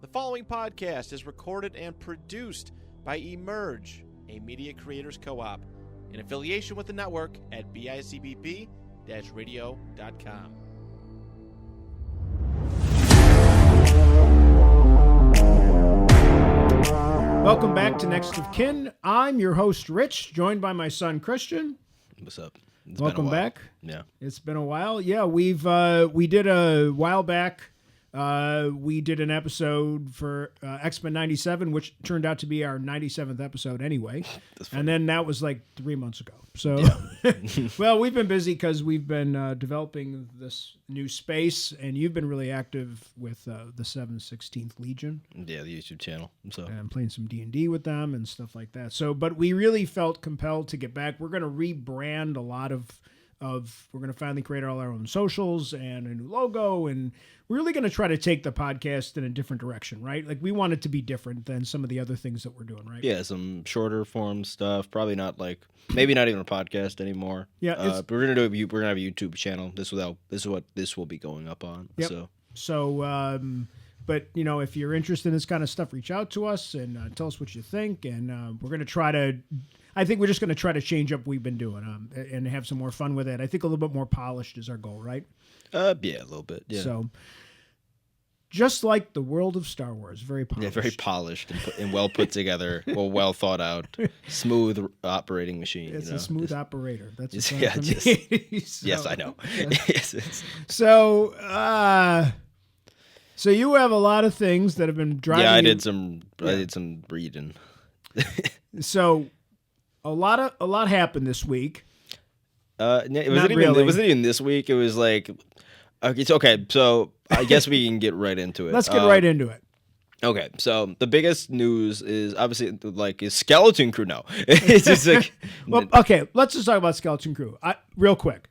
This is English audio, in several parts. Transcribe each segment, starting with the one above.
The following podcast is recorded and produced by Emerge, a media creators co-op, in affiliation with the network at bicbp-radio.com. Welcome back to Next of Kin. I'm your host, Rich, joined by my son, Christian. What's up? Welcome back. Yeah. It's been a while. Yeah, we did a while back. We did an episode for X-Men 97, which turned out to be our 97th episode anyway. And then that was like 3 months ago. So, yeah. Well, we've been busy because we've been developing this new space, and you've been really active with the 716th Legion. Yeah, the YouTube channel. So And I'm playing some D&D with them and stuff like that. So, but we really felt compelled to get back. We're going to rebrand a lot of we're going to finally create all our own socials and a new logo, and we're really going to try to take the podcast in a different direction, right? Like, we want it to be different than some of the other things that we're doing, right? yeah, some shorter form stuff. Probably not maybe not even a podcast anymore. Yeah, but we're gonna have a YouTube channel. This is what this will be going up on. Yep. So But, you know, if you're interested in this kind of stuff, reach out to us and tell us what you think. And we're going to try to, I think we're just going to try to change up what we've been doing and have some more fun with it. I think a little bit more polished is our goal, right? yeah, a little bit. Yeah. So, just like the world of Star Wars, very polished. Yeah, very polished and well put together, well thought out, smooth operating machine. It's a smooth operator. That's what yeah, sounds just, to me. yes, I know. Yes. So you have a lot of things that have been driving. Yeah, I you. did some reading. So a lot happened this week. It wasn't even this week. It was like, okay. So I guess we can get right into it. Let's get right into it. Okay, so the biggest news is obviously is Skeleton Crew. No, it's just like, Well, okay, let's just talk about Skeleton Crew. Real quick.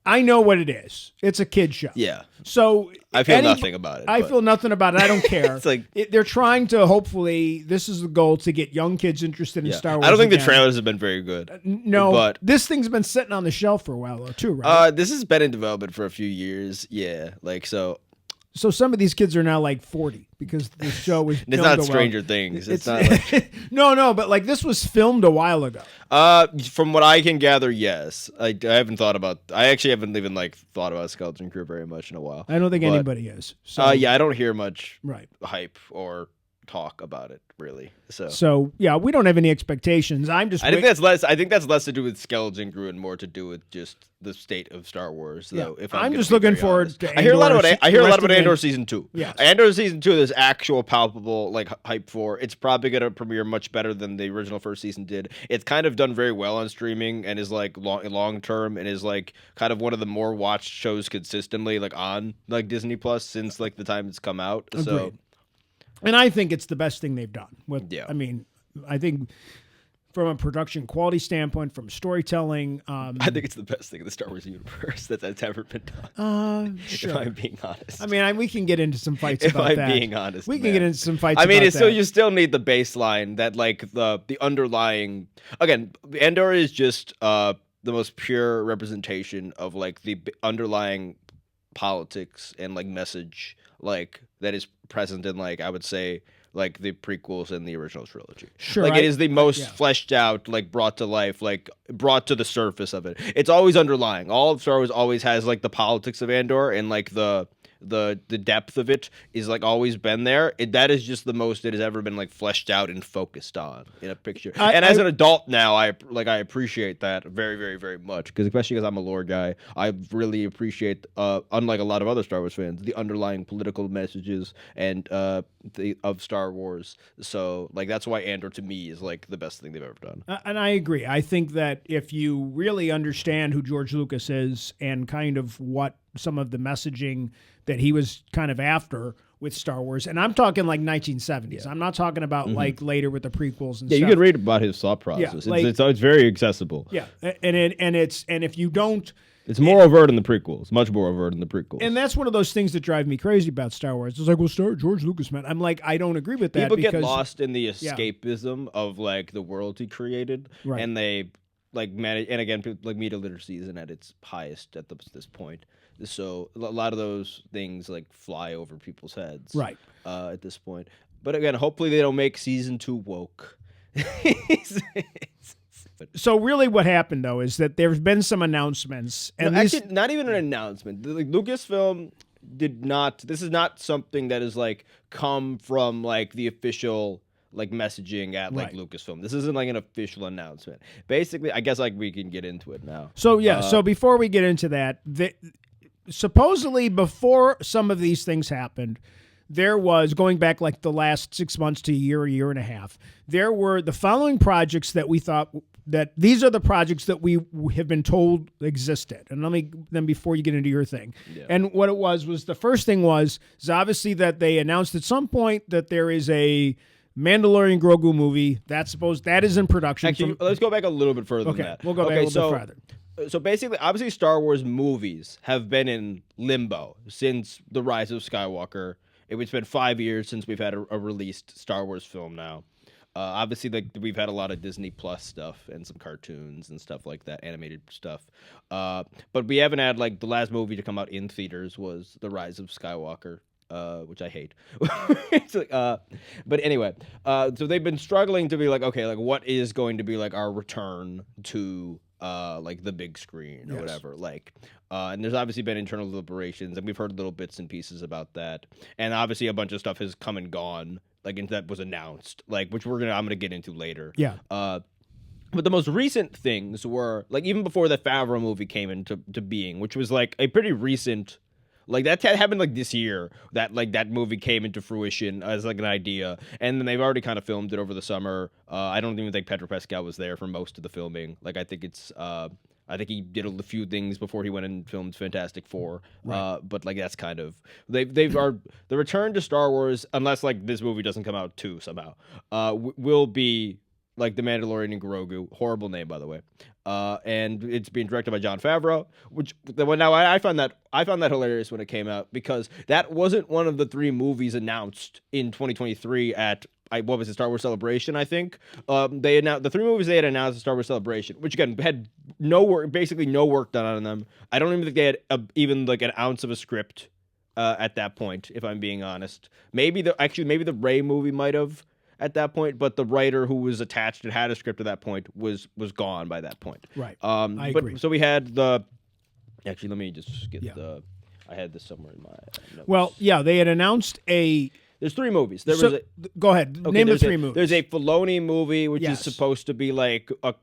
I know what it is. It's a kid show. yeah, So I feel nothing about it. I but- feel nothing about it. I don't care. It's like- they're trying to, hopefully, this is the goal, to get young kids interested in yeah. Star Wars. I don't think the again. trailers have been very good. No, but this thing's been sitting on the shelf for a while, though, too, right? this has been in development for a few years. Yeah, so So some of these kids are now like 40 because the show was. it's not Stranger Things. It's not like no, but like this was filmed a while ago. from what I can gather, yes. I haven't thought about. I actually haven't even thought about Skeleton Crew very much in a while. I don't think But, anybody is. So, yeah, I don't hear much right. hype or talk about it really. So yeah, we don't have any expectations. I'm just. I think that's less to do with Skeleton Crew and more to do with just the state of Star Wars. Though, Yeah. if I'm gonna just be looking very forward honest. to I hear a lot Andor, about the Andor rest of season 2. Yes. Andor season 2. There's actual palpable hype for. It's probably gonna premiere much better than the original first season did. It's kind of done very well on streaming and is long term and is kind of one of the more watched shows consistently on Disney Plus since the time it's come out. Agreed. So. And I think it's the best thing they've done. Yeah. I mean, I think from a production quality standpoint, from storytelling. I think it's the best thing in the Star Wars universe that's ever been done. Sure. If I'm being honest. I mean, we can get into some fights If about I'm that. being honest, we can man. get into some fights. I mean, about it's still that. you still need the baseline that the underlying. Again, Andor is just the most pure representation of the underlying politics and message that is present in I would say the prequels and the original trilogy. Sure, it is the most yeah. fleshed out, brought to life, brought to the surface of it. It's always underlying. All of Star Wars always has the politics of Andor and the depth of it is always been there. That is just the most it has ever been fleshed out and focused on in a picture. As an adult now, I appreciate that very, very, very much especially because I'm a lore guy. I really appreciate, unlike a lot of other Star Wars fans, the underlying political messages and of Star Wars. So that's why Andor to me is the best thing they've ever done. And I agree. I think that if you really understand who George Lucas is and kind of what some of the messaging that he was kind of after with Star Wars, and I'm talking 1970s. Yeah. I'm not talking about later with the prequels and stuff. You can read about his thought process. Yeah, it's very accessible. Yeah, and if you don't. It's more overt in the prequels, much more overt in the prequels. And that's one of those things that drive me crazy about Star Wars. It's George Lucas, man. I'm I don't agree with that. People because, get lost in the escapism of the world he created, right. and they manage. And again, media literacy isn't at its highest at this point. So a lot of those things like fly over people's heads, Right. At this point. But again, hopefully they don't make season 2 woke. So really, what happened though is that there's been some announcements, and No, actually, not even an announcement. Like Lucasfilm did not. This is not something that is like come from like the official like messaging at like Right. Lucasfilm. This isn't like an official announcement. Basically, I guess like we can get into it now. So yeah, so before we get into that, supposedly before some of these things happened, there was, going back like the last 6 months to a year and a half, there were the following projects that we thought that these are the projects that we have been told existed. And then before you get into your thing. Yeah. And what it was the first thing was obviously that they announced at some point that there is a Mandalorian Grogu movie that is in production. Actually, let's go back a little bit further Okay, than that. we'll go back a little bit farther. So basically, obviously, Star Wars movies have been in limbo since the Rise of Skywalker. It's been 5 years since we've had a released Star Wars film now. Obviously, like we've had a lot of Disney Plus stuff and some cartoons and stuff like that, animated stuff. But we haven't had like the last movie to come out in theaters was The Rise of Skywalker, which I hate. It's like, but anyway, so they've been struggling to be like, okay, like what is going to be like our return to like the big screen or whatever, like, and there's obviously been internal deliberations, and we've heard little bits and pieces about that, and obviously a bunch of stuff has come and gone, like, and that was announced, like, which I'm gonna get into later. Yeah. But the most recent things were like even before the Favreau movie came into being, which was like a pretty recent. Like that happened like this year that like that movie came into fruition as like an idea, and then they've already kind of filmed it over the summer. I don't even think Pedro Pascal was there for most of the filming. Like I think he did a few things before he went and filmed Fantastic Four. Right. But like that's kind of the return to Star Wars, unless like this movie doesn't come out too somehow, will be like The Mandalorian and Grogu. Horrible name, by the way. And it's being directed by Jon Favreau, which now I found that hilarious when it came out because that wasn't one of the 3 movies announced in 2023 at what was it, Star Wars Celebration, I think. They announced the 3 movies they had announced at Star Wars Celebration, which again had basically no work done on them. I don't even think they had even like an ounce of a script at that point, if I'm being honest. Maybe the Rey movie might have at that point, but the writer who was attached and had a script at that point was gone by that point. Right. I agree. So we had actually, let me just get I had this somewhere in my notes. Well, yeah, they had announced There's 3 movies. Go ahead. Name the 3 movies. There's a Filoni movie, which Yes. is supposed to be like a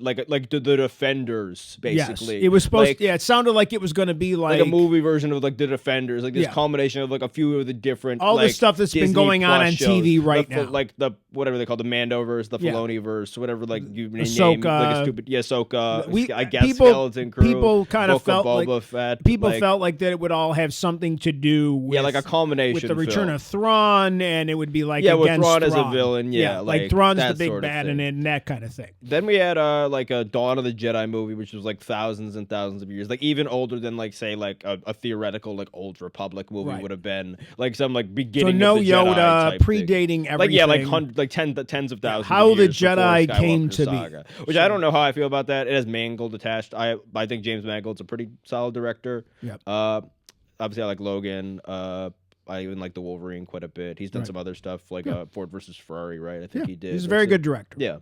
like the Defenders, basically. Yes, it was supposed. Like, it sounded like it was going to be like a movie version of like the Defenders, like this culmination of like a few of the different all like, the stuff that's been Disney going on Plus TV shows. right The now, like the whatever they call the Mandoverse, the Filoniverse, whatever like you name Ahsoka. like a stupid Ahsoka. I guess people- Skeleton Crew. people kind of Book felt Boba like- Fett, people like, felt like that it would all have something to do with like a culmination with the return film. of Thrawn, and it would be like with against Thrawn as a Thrawn. villain, like like Thrawn's the that big sort of bad thing. and that kind of thing. Then we had like a Dawn of the Jedi movie, which was like thousands and thousands of years, like even older than like say like a theoretical like Old Republic movie Right. would have been, like some like So beginning. no of the Jedi Yoda, type thing. predating everything. Like tens of thousands. How of the years before Jedi Skywalker came to be. Saga, which I don't know how I feel about that. It has Mangold attached. I think James Mangold's a pretty solid director. Yep. Obviously I like Logan. I even like the Wolverine quite a bit. He's done Right. some other stuff like Ford versus Ferrari, right? I think he did. He's a very good director. Yeah.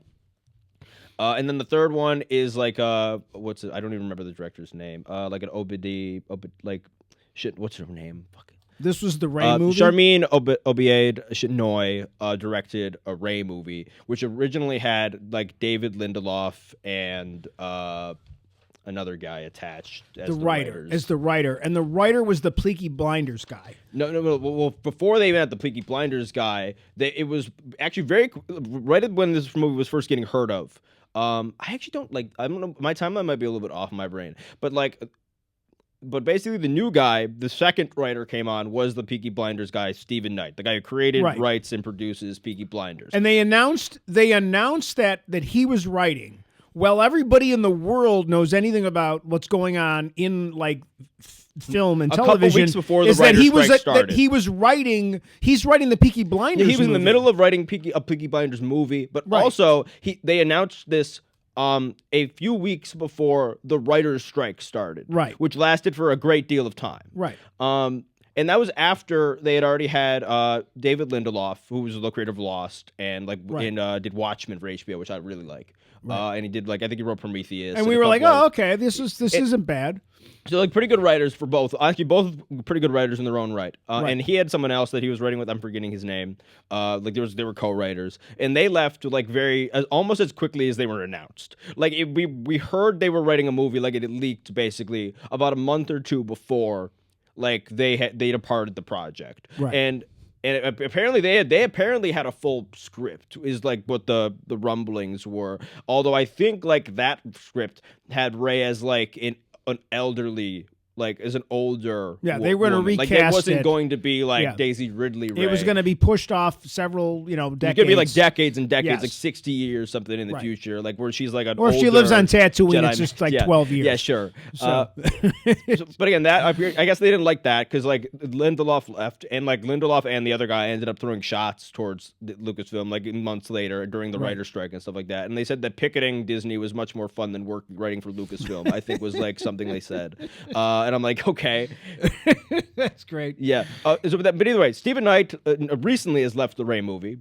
And then the third one is like what's it? I don't even remember the director's name. Like an what's her name? Fuck. This was the Rey movie. Charmin Obaid Chinoy directed a Rey movie, which originally had like David Lindelof and another guy attached as the writer, and the writer was the Peaky Blinders guy. No. Well, before they even had the Peaky Blinders guy, it was actually right when this movie was first getting heard of. I actually don't like. I don't know. My timeline might be a little bit off in my brain, but basically the new guy, the second writer came on was the Peaky Blinders guy, Stephen Knight, the guy who created, writes, and produces Peaky Blinders. And they announced that he was writing. Well, everybody in the world knows anything about what's going on in like film and television. A couple weeks before the is that writer's strike started. that he was writing. He's writing the Peaky Blinders. He was in the movie. middle of writing a Peaky Blinders movie, but also they announced this a few weeks before the writers' strike started, Right. which lasted for a great deal of time. Right. And that was after they had already had David Lindelof, who was the creator of Lost, and did Watchmen for HBO, which I really like. And he did I think he wrote Prometheus. And we were like, oh, okay, this isn't bad. So pretty good writers for both. Actually, both pretty good writers in their own right. Right. And he had someone else that he was writing with. I'm forgetting his name. They were co-writers, and they left almost as quickly as they were announced. We heard they were writing a movie. It leaked basically about a month or two before. They departed the project. Right. And apparently they apparently had a full script is what the rumblings were. Although I think that script had Ray as an elderly, as an older they were going to recast it wasn't it. going to be Daisy Ridley Ray. It was going to be pushed off several, decades. It's going to be decades and decades, Yes. 60 years something in the future, where she's an or older she lives on Tatooine, Jedi. it's just 12 years. Yeah, sure. So. But again, I guess they didn't like that because Lindelof left, and Lindelof and the other guy ended up throwing shots towards Lucasfilm months later during the writer's strike and stuff like that. And they said that picketing Disney was much more fun than writing for Lucasfilm. I think was something they said, and I'm like, okay. That's great. Yeah. But either way, Stephen Knight recently has left the Ray movie.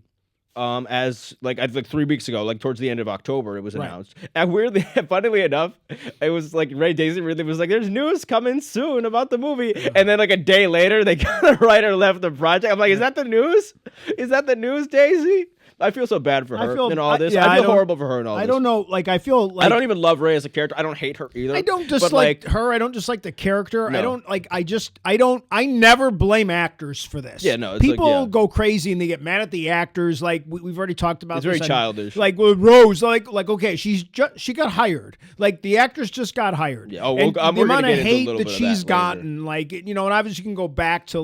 As I think 3 weeks ago, towards the end of October, it was announced. And weirdly, funnily enough, it was Ray Daisy really was there's news coming soon about the movie. And then a day later, the writer left the project. I'm like, is that the news? Is that the news, Daisy? I feel so bad for her in all this. I feel horrible for her in all this. I don't know. I feel I don't even love Ray as a character. I don't hate her either. I don't dislike her. I don't dislike the character. No. I never blame actors for this. Yeah, no. It's people go crazy and they get mad at the actors. We've already talked about. It's very childish. With Rose, okay, she got hired. The actress just got hired. Yeah. Oh, the amount of hate that she's gotten, later. and obviously you can go back to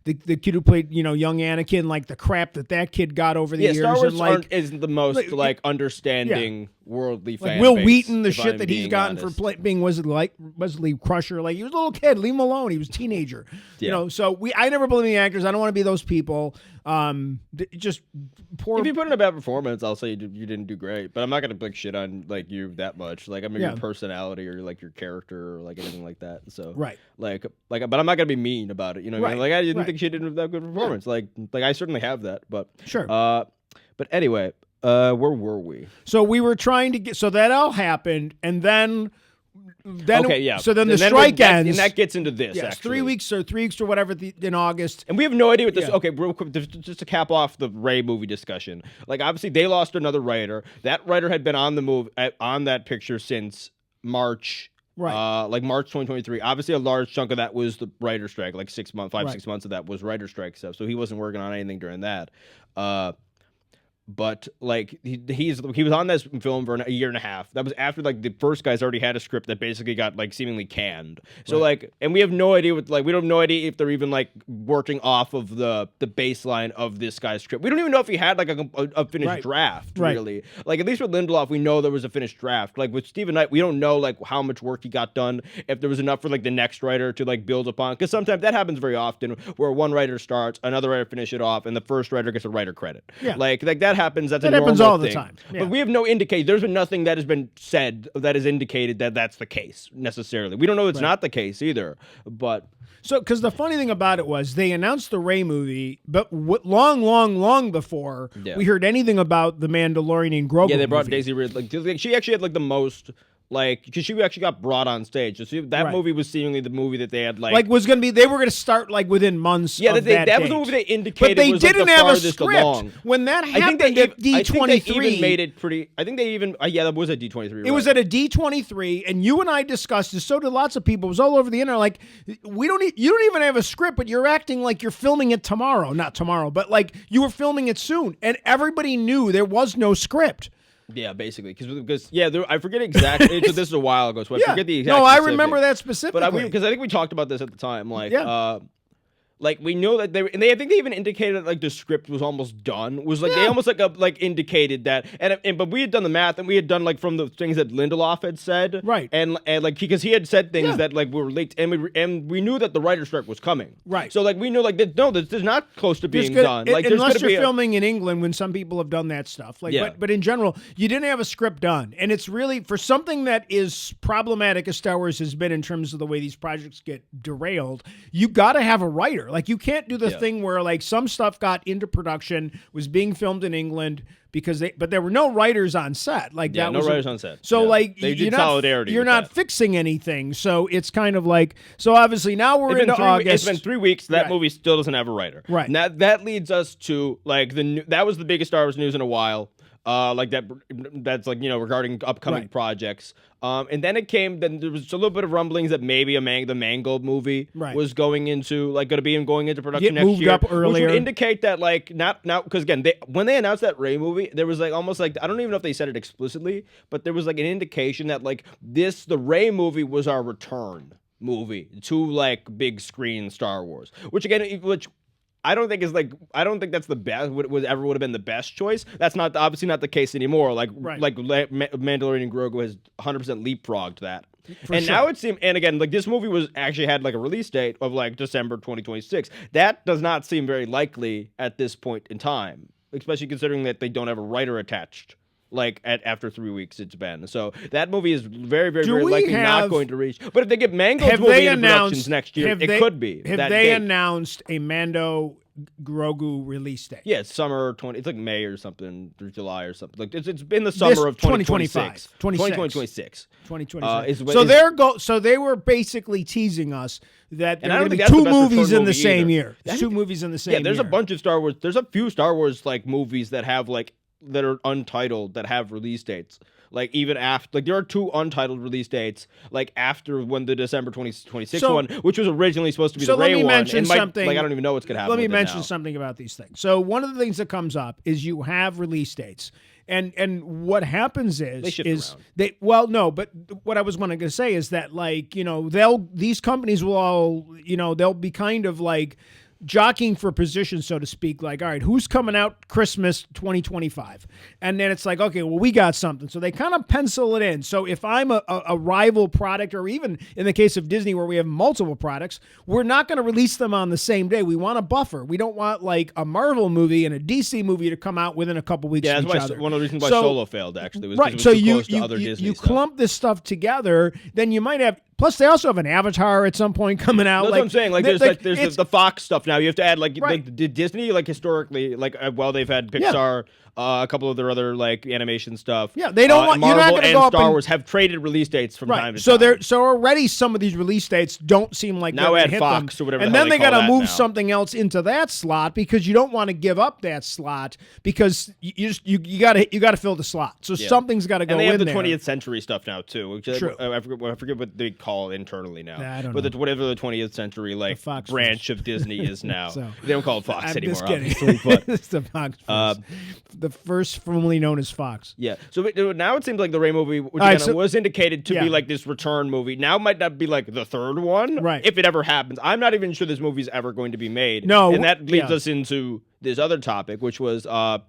the kid who played young Anakin, the crap that kid got over the years. Star Wars isn't the most understanding worldly fan Will base, Wheaton, the shit that he's gotten honest. for being Wesley Crusher. He was a little kid. Leave him alone. He was a teenager. Yeah. So I never blame the actors. I don't want to be those people. Just poor. If you put in a bad performance, I'll say you didn't do great. But I'm not gonna shit on you that much. Your personality or your character or anything like that. So right. But I'm not gonna be mean about it. You know what I mean? I didn't think she did that good performance. Yeah. I certainly have that. But sure. But anyway, where were we? So we were trying to get. So that all happened, and then. Okay, yeah. So then the strike ends, and that gets into this. Yes, actually. 3 weeks or whatever in August, and we have no idea what this. Yeah. Okay, real quick, just to cap off the Ray movie discussion. Obviously, they lost another writer. That writer had been on the move on that picture since March. Right. March 2023. Obviously, a large chunk of that was the writer's strike. 6 months, 6 months of that was writer's strike stuff. So he wasn't working on anything during that. But he was on this film for a year and a half. That was after the first guy's already had a script that basically got seemingly canned. So and we have no idea we don't have no idea if they're even working off of the baseline of this guy's script. We don't even know if he had a finished draft really. At least with Lindelof, we know there was a finished draft. With Stephen Knight, we don't know how much work he got done. If there was enough for the next writer to build upon, because sometimes that happens very often where one writer starts, another writer finish it off, and the first writer gets a writer credit. Yeah. That happens. That happens all the time. Yeah. But we have no indication. There's been nothing that has been said that has indicated that that's the case necessarily. We don't know it's not the case either. But because the funny thing about it was they announced the Ray movie, but long before we heard anything about the Mandalorian and Grogu. Yeah, they brought movie. Daisy Ridley. She actually had the most. Because she actually got brought on stage. So that movie was seemingly the movie that they had was going to be. They were going to start within months. Yeah, of that was the movie they indicated. But they was didn't the have a farthest script along. when that happened. I think at D23. I think they even made it pretty. I think they even. That was a D23. It was at a D23, and you and I discussed this. So did lots of people. It was all over the internet. You don't even have a script, but you're acting like you're filming it tomorrow. Not tomorrow, but you were filming it soon, and everybody knew there was no script. Yeah, basically, because I forget exactly. So this is a while ago, so I forget the exact. No, I remember that specifically. But because I think we talked about this at the time, Like we know that I think they even indicated that like the script was almost done. Was like they almost like indicated that, but we had done the math and we had done like from the things that Lindelof had said, Right. And like because he had said things that like were leaked, and we knew that the writer's strike was coming, Right. So like we know like this is not close to being There's done. Like unless there's you're gonna be filming in England, when some people have done that stuff. Like, Yeah. but in general, you didn't have a script done, and it's really for something that is problematic as Star Wars has been in terms of the way these projects get derailed. You got to have a writer. Like, you can't do the thing where like some stuff got into production, was being filmed in England but there were no writers on set. Like that no was writers on set. So Yeah. like They did you're not, solidarity You're with not that. fixing anything. So it's kind of like obviously now we're into August. It's been 3 weeks. That Right. movie still doesn't have a writer. Right. Now that leads us to like that was the biggest Star Wars news in a while. Like that's like regarding upcoming Right. projects. And then there was a little bit of rumblings that maybe the Mangold movie Right. was going into production next moved year, up earlier. which would indicate that like not now because again when they announced that Rey movie, there was like almost like I don't even know if they said it explicitly, but there was like an indication that like the Rey movie was our return movie to like big screen Star Wars, which I don't think that's the best. Would have been the best choice. That's obviously not the case anymore. Like Right. Mandalorian Grogu has 100% leapfrogged that. For Now it seems, and again, like this movie had like a release date of like December 2026. That does not seem very likely at this point in time, especially considering that they don't have a writer attached. Like after 3 weeks, it's been so that movie is very, very, very likely not going to reach. But if they get Mangold's movie into productions next year, it could be. Have they announced a Mando Grogu release date? Yeah, summer 20. It's like May or something, or July or something. Like it's been the summer of 2026. 2026. 2026. So they were basically teasing us that there I are don't going to be think that's the two best movies return in the movie same either. year. Two movies in the same year. Yeah, there's a bunch of Star Wars. There's a few Star Wars like movies that have like that are untitled that have release dates. Like even after, like there are 2 untitled release dates. Like after when the December 2026 one, which was originally supposed to be the Rey one. Let me mention something. Like I don't even know what's gonna happen. Let me with it mention now. something about these things. So one of the things that comes up is you have release dates. And what happens is They shift around. But what I was going to say is that like, these companies will all, they'll be kind of like jockeying for position, so to speak, like, all right, who's coming out Christmas 2025? And then it's like, okay, well, we got something. So they kind of pencil it in. So if I'm a rival product, or even in the case of Disney where we have multiple products, we're not going to release them on the same day. We want a buffer. We don't want like a Marvel movie and a DC movie to come out within a couple weeks of each other. One of the reasons why Solo failed, actually, was because it was so too you close to other Disney you stuff. clump this stuff together, then you might have. Plus, they also have an Avatar at some point coming out. That's what I'm saying. Like, there's the Fox stuff now. You have to add like did Disney like historically like they've had Pixar, a couple of their other like animation stuff. Yeah, they don't want Marvel you're not going to and go up Star and, Wars have traded release dates from time to so time. so already some of these release dates don't seem like Now they're add hit Fox them. or whatever and the hell then they got to call that move now. something else into that slot because you don't want to give up that slot because you got to fill the slot. So something's got to go in there. And they have the 20th century stuff now too. Which True. I forget what they call it internally now. I don't but know. whatever the 20th century like Fox branch of Disney is now. So, they don't call it Fox I'm anymore. just kidding. Obviously, but It's the Fox. The first formerly known as Fox. yeah. So now it seems like the Rey movie, which right, again, so- was indicated to yeah. be like this return movie, now might not be like the third one, Right. if it ever happens. I'm not even sure this movie's ever going to be made. No, and that leads yeah. us into this other topic, which was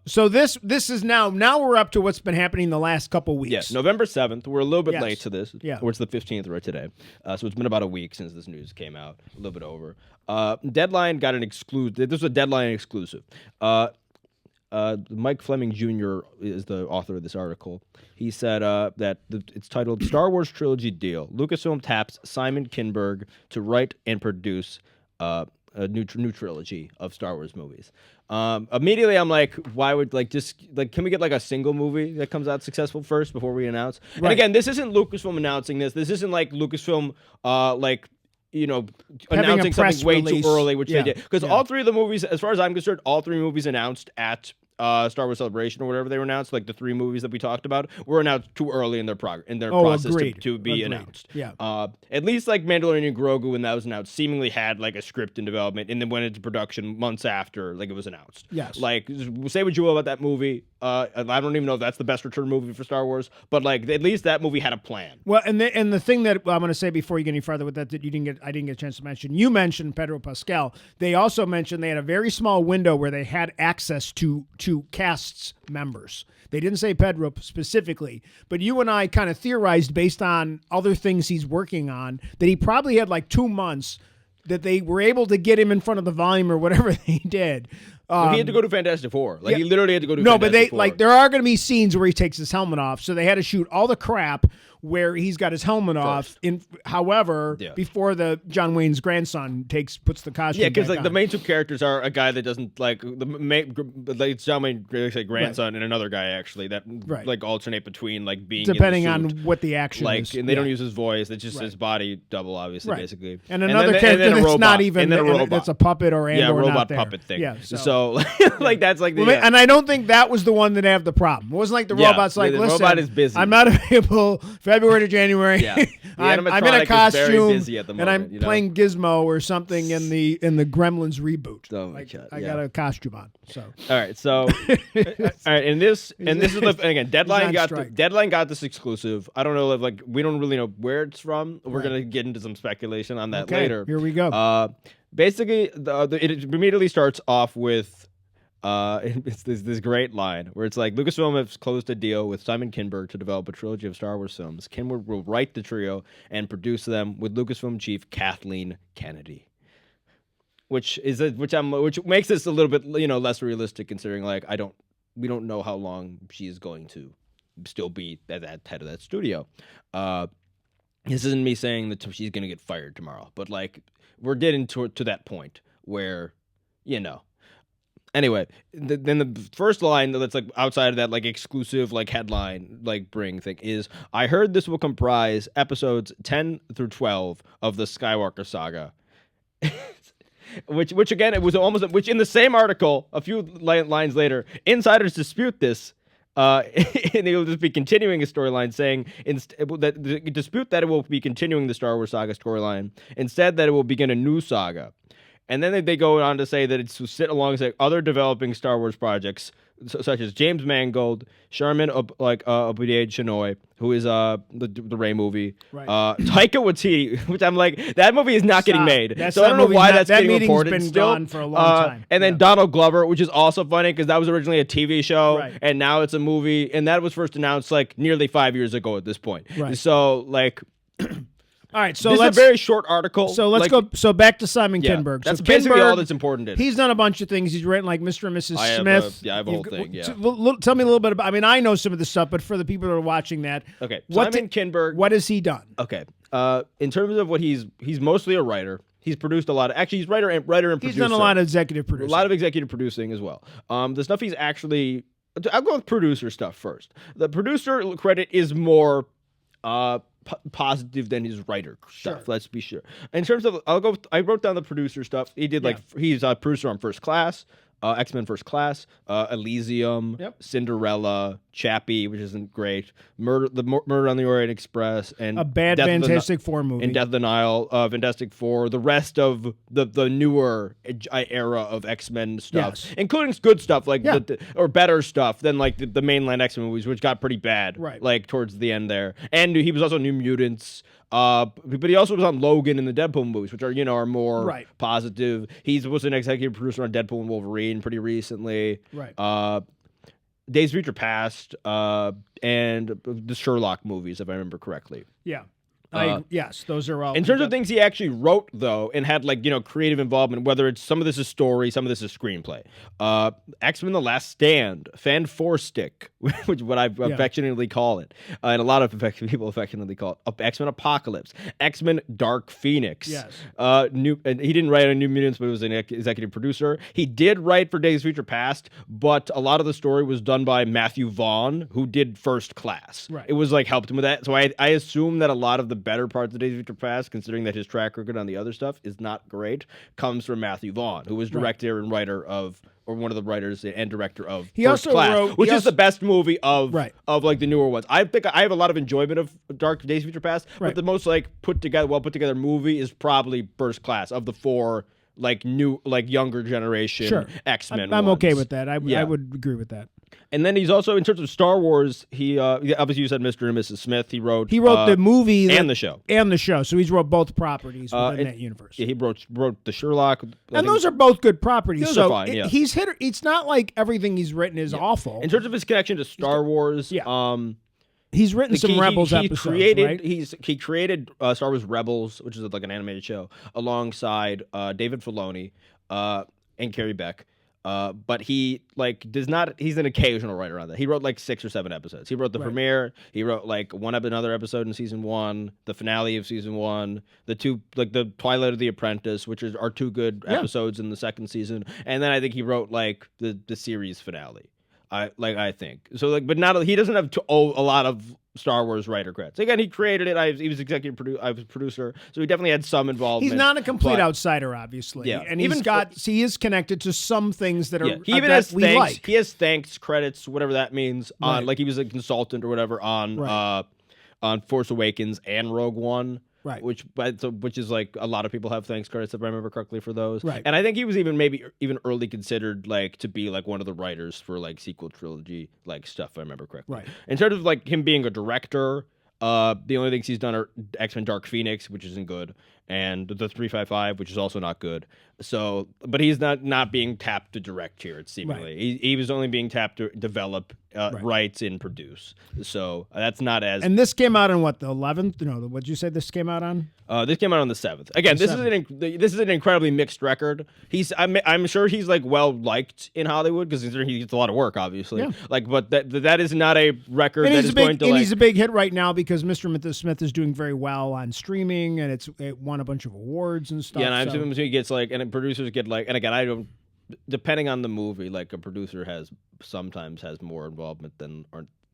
So this is now we're up to what's been happening the last couple weeks. yes, November 7th. We're a little bit Yes. late to this. Yeah. Or it's the 15th right today. So it's been about a week since this news came out, a little bit over. Deadline got an exclusive. This was a Deadline exclusive. Mike Fleming Jr. is the author of this article. He said that it's titled Star Wars Trilogy Deal. Lucasfilm taps Simon Kinberg to write and produce a new trilogy of Star Wars movies. Immediately, I'm like, why would can we get like a single movie that comes out successful first before we announce? And Right. again, this isn't Lucasfilm announcing this. This isn't like Lucasfilm Having a announcing press something way release. too early, which Yeah. they did. Because all three of the movies, as far as I'm concerned, all three movies announced at Star Wars Celebration or whatever they were announced, like the three movies that we talked about, were announced too early in their process agreed. to be Agreed. announced. Yeah. At least like Mandalorian Grogu, when that was announced, seemingly had like a script in development and then went into production months after like it was announced. Yes. Like say what you will about that movie. I don't even know if that's the best return movie for Star Wars, but like at least that movie had a plan. Well, and the thing that I'm going to say before you get any further with that I didn't get a chance to mention. You mentioned Pedro Pascal. They also mentioned they had a very small window where they had access to cast's members. They didn't say Pedro specifically, but you and I kind of theorized based on other things he's working on that he probably had like 2 months that they were able to get him in front of the volume or whatever they did. He had to go to Fantastic Four. Like he literally had to go to. No, Fantastic but Four. like there are going to be scenes where he takes his helmet off, so they had to shoot all the crap where he's got his helmet off. However, before the John Wayne's grandson puts the costume. Yeah, because back like on. the main two characters are a guy that doesn't like the main, like it's John Wayne's grandson and another guy actually that like alternate between like being depending in the suit. on what the action is. And they don't use his voice; it's just his body double, obviously, basically. And another character that's not even that's a puppet or a robot not there. puppet thing. Yeah, so like that's like the. And I don't think that was the one that had the problem. It wasn't like the robot's like, the listen, robot is busy. I'm not available February to January. Yeah. I'm in a animatronic is very costume busy at the moment, and I'm playing Gizmo or something in the Gremlins reboot. Oh my God, I got a costume on. So all right, all right, and this is the again Deadline got this exclusive. I don't know if like we don't really know where it's from. We're gonna get into some speculation on that later. Here we go. Basically, it immediately starts off with. It's this great line where it's like Lucasfilm has closed a deal with Simon Kinberg to develop a trilogy of Star Wars films. Kinberg will write the trio and produce them with Lucasfilm chief Kathleen Kennedy, which makes this a little bit less realistic considering like we don't know how long she is going to still be at that head of that studio. This isn't me saying that she's going to get fired tomorrow, but like we're getting to that point where Anyway, then the first line that's like outside of that like exclusive like headline like bring thing is I heard this will comprise episodes 10 through 12 of the Skywalker saga. which again it was almost which in the same article a few lines later insiders dispute this and they will just be continuing a storyline saying that dispute that it will be continuing the Star Wars saga storyline instead that it will begin a new saga. And then they go on to say that it's to sit alongside other developing Star Wars projects, such as James Mangold, Sharmin Obaid-Chinoy, who is the Rey movie, Taika Waititi, which I'm like, that movie is not getting made. So I don't know why that's getting reported been still. Gone for a long time. And then Donald Glover, which is also funny because that was originally a TV show, and now it's a movie, and that was first announced like nearly 5 years ago at this point. So like... All right, so this is a very short article. So let's go. So back to Simon Kinberg. That's so basically Kinberg, all that's important. He's done a bunch of things. He's written like Mr. and Mrs. Smith. I have a whole thing. Yeah. Tell me a little bit about. I mean, I know some of the stuff, but for the people that are watching that, okay. Simon Kinberg. What has he done? Okay. In terms of what he's mostly a writer. He's produced a lot of. Actually, he's writer and producer. He's done a lot of executive producing. A lot of executive producing as well. The stuff he's actually. I'll go with producer stuff first. The producer credit is more. Positive than his writer stuff. Let's be sure. In terms of, I wrote down the producer stuff. He did he's a producer on First Class, X-Men First Class, Elysium, Cinderella, Chappie, which isn't great, Murder on the Orient Express, and a bad Fantastic Four movie, and Death of the Nile, Fantastic Four, the rest of the newer era of X-Men stuff, including good stuff like or better stuff than like the mainline X-Men movies, which got pretty bad, like towards the end there. And he was also New Mutants. But he also was on Logan and the Deadpool movies, which are more positive. He was an executive producer on Deadpool and Wolverine pretty recently. Days of Future Past, and the Sherlock movies, if I remember correctly. Yeah. Yes, those are all. In terms of things he actually wrote, though, and had creative involvement, whether it's some of this is story, some of this is screenplay. X-Men: The Last Stand, Fan Four Stick, which is what I affectionately call it, and a lot of people affectionately call it X-Men Apocalypse, X-Men Dark Phoenix. Yes. And he didn't write on New Mutants, but he was an executive producer. He did write for Days of Future Past, but a lot of the story was done by Matthew Vaughn, who did First Class. It was helped him with that. So I assume that a lot of the better parts of Days of Future Past, considering that his track record on the other stuff is not great, comes from Matthew Vaughn, who was director and writer of, or one of the writers and director of First Class, which is the best movie of like the newer ones. I think I have a lot of enjoyment of Days of Future Past, but the most well put together movie is probably First Class of the four younger generation X-Men. I'm okay with that. I would agree with that. And then he's also, in terms of Star Wars, he obviously you said Mr. and Mrs. Smith. He wrote the movie and the show. So he's wrote both properties within that universe. Yeah, he wrote the Sherlock. And those are both good properties. Those so are fine, yeah. he's hit. It's not like everything he's written is awful. In terms of his connection to Star Wars, he's written some Rebels episodes, right? He created Star Wars Rebels, which is like an animated show, alongside David Filoni and Carrie Beck. But he does not. He's an occasional writer on that. He wrote like 6 or 7 episodes. He wrote the premiere. He wrote like another episode in season 1, the finale of season 1, the 2 the Twilight of the Apprentice, which are 2 good episodes in the second season, and then I think he wrote like the series finale. I think so. But not he doesn't have to owe a lot of Star Wars writer credits. Again, he created it. He was executive producer. I was producer, so he definitely had some involvement. He's not a complete outsider, obviously. Yeah, and he is connected to some things that are. He even has thanks. Like. He has thanks credits, whatever that means. On like he was a consultant or whatever on Force Awakens and Rogue One. Right, which is like a lot of people have thanks credits if I remember correctly for those. Right, and I think he was maybe even early considered like to be like one of the writers for like sequel trilogy like stuff if I remember correctly. Right, in terms of like him being a director, the only things he's done are X-Men Dark Phoenix, which isn't good, and the 355, which is also not good. So, but he's not being tapped to direct here. It's seemingly he was only being tapped to develop rights and produce. So that's not as. And this came out on what, the 11th? No, what'd you say this came out on? This came out on the 7th. Again, this is an incredibly mixed record. I'm sure he's like well liked in Hollywood because he gets a lot of work, obviously. Yeah. Like, but that is not a record and that is going to. And he's a big hit right now because Mr. and Mrs. Smith is doing very well on streaming, and it won a bunch of awards and stuff. Yeah, and I'm assuming he gets like, and producers get like, and again, I don't. Depending on the movie, like a producer sometimes has more involvement than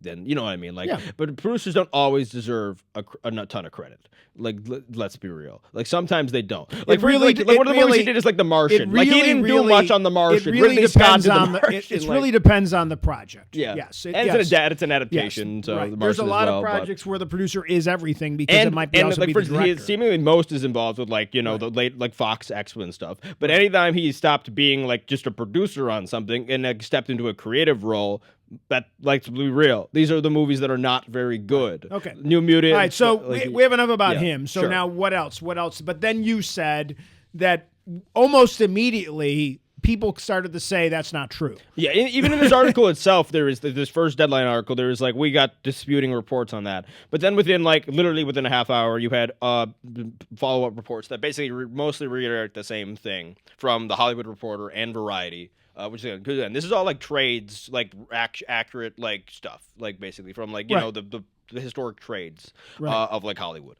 you know what I mean. Like, but producers don't always deserve a ton of credit. Like, let's be real. Like sometimes they don't. Like, one of the movies he did is like The Martian. Like he didn't do much on The Martian. It really depends on it really depends on the project. Yeah. Yes. It's an adaptation. Yes. So right. The There's a lot of projects where the producer is everything because it might be also be the director. Seemingly most is involved with like the late like Fox X-Men stuff. But anytime he stopped being like just a producer on something and like, stepped into a creative role. That, like, to be real, these are the movies that are not very good. Okay. New Mutants. All right, so we have enough about him. So now what else? But then you said that almost immediately people started to say that's not true. Yeah, even in this article itself, there is this first Deadline article. There is like we got disputing reports on that, but then literally within a half hour, you had follow-up reports that basically mostly reiterate the same thing from the Hollywood Reporter and Variety. Which is good. And this is all like trades, like accurate like stuff, like basically from like you know the historic trades of like Hollywood.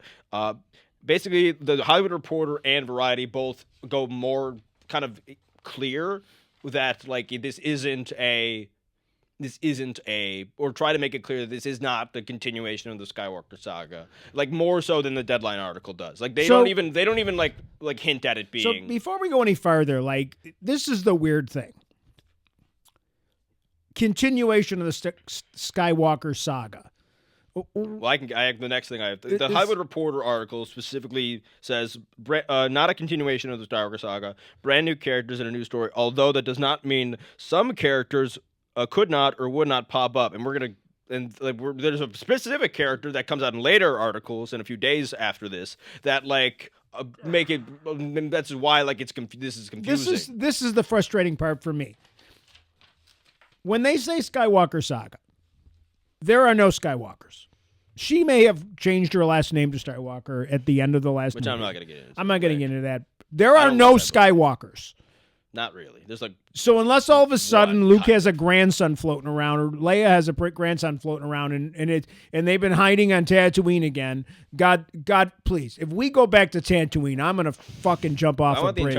Basically, the Hollywood Reporter and Variety both go more kind of clear that like this isn't a, or try to make it clear that this is not the continuation of the Skywalker saga, like more so than the Deadline article does. Like they don't even like hint at it being. So before we go any further, like this is the weird thing. Continuation of the Skywalker saga. Well, the next thing I have. The Hollywood Reporter article specifically says, not a continuation of the Skywalker saga, brand new characters and a new story, although that does not mean some characters could not or would not pop up. And there's a specific character that comes out in later articles and a few days after this that like make it. That's why like this is confusing. This is the frustrating part for me. When they say Skywalker saga, there are no Skywalkers. She may have changed her last name to Skywalker at the end of the last movie. I'm not going to get into. I'm not getting into that. There are no Skywalkers. Not really. There's like so unless all of a sudden Luke has a grandson floating around or Leia has a grandson floating around and they've been hiding on Tatooine again. God, please, if we go back to Tatooine, I'm gonna fucking jump off a bridge.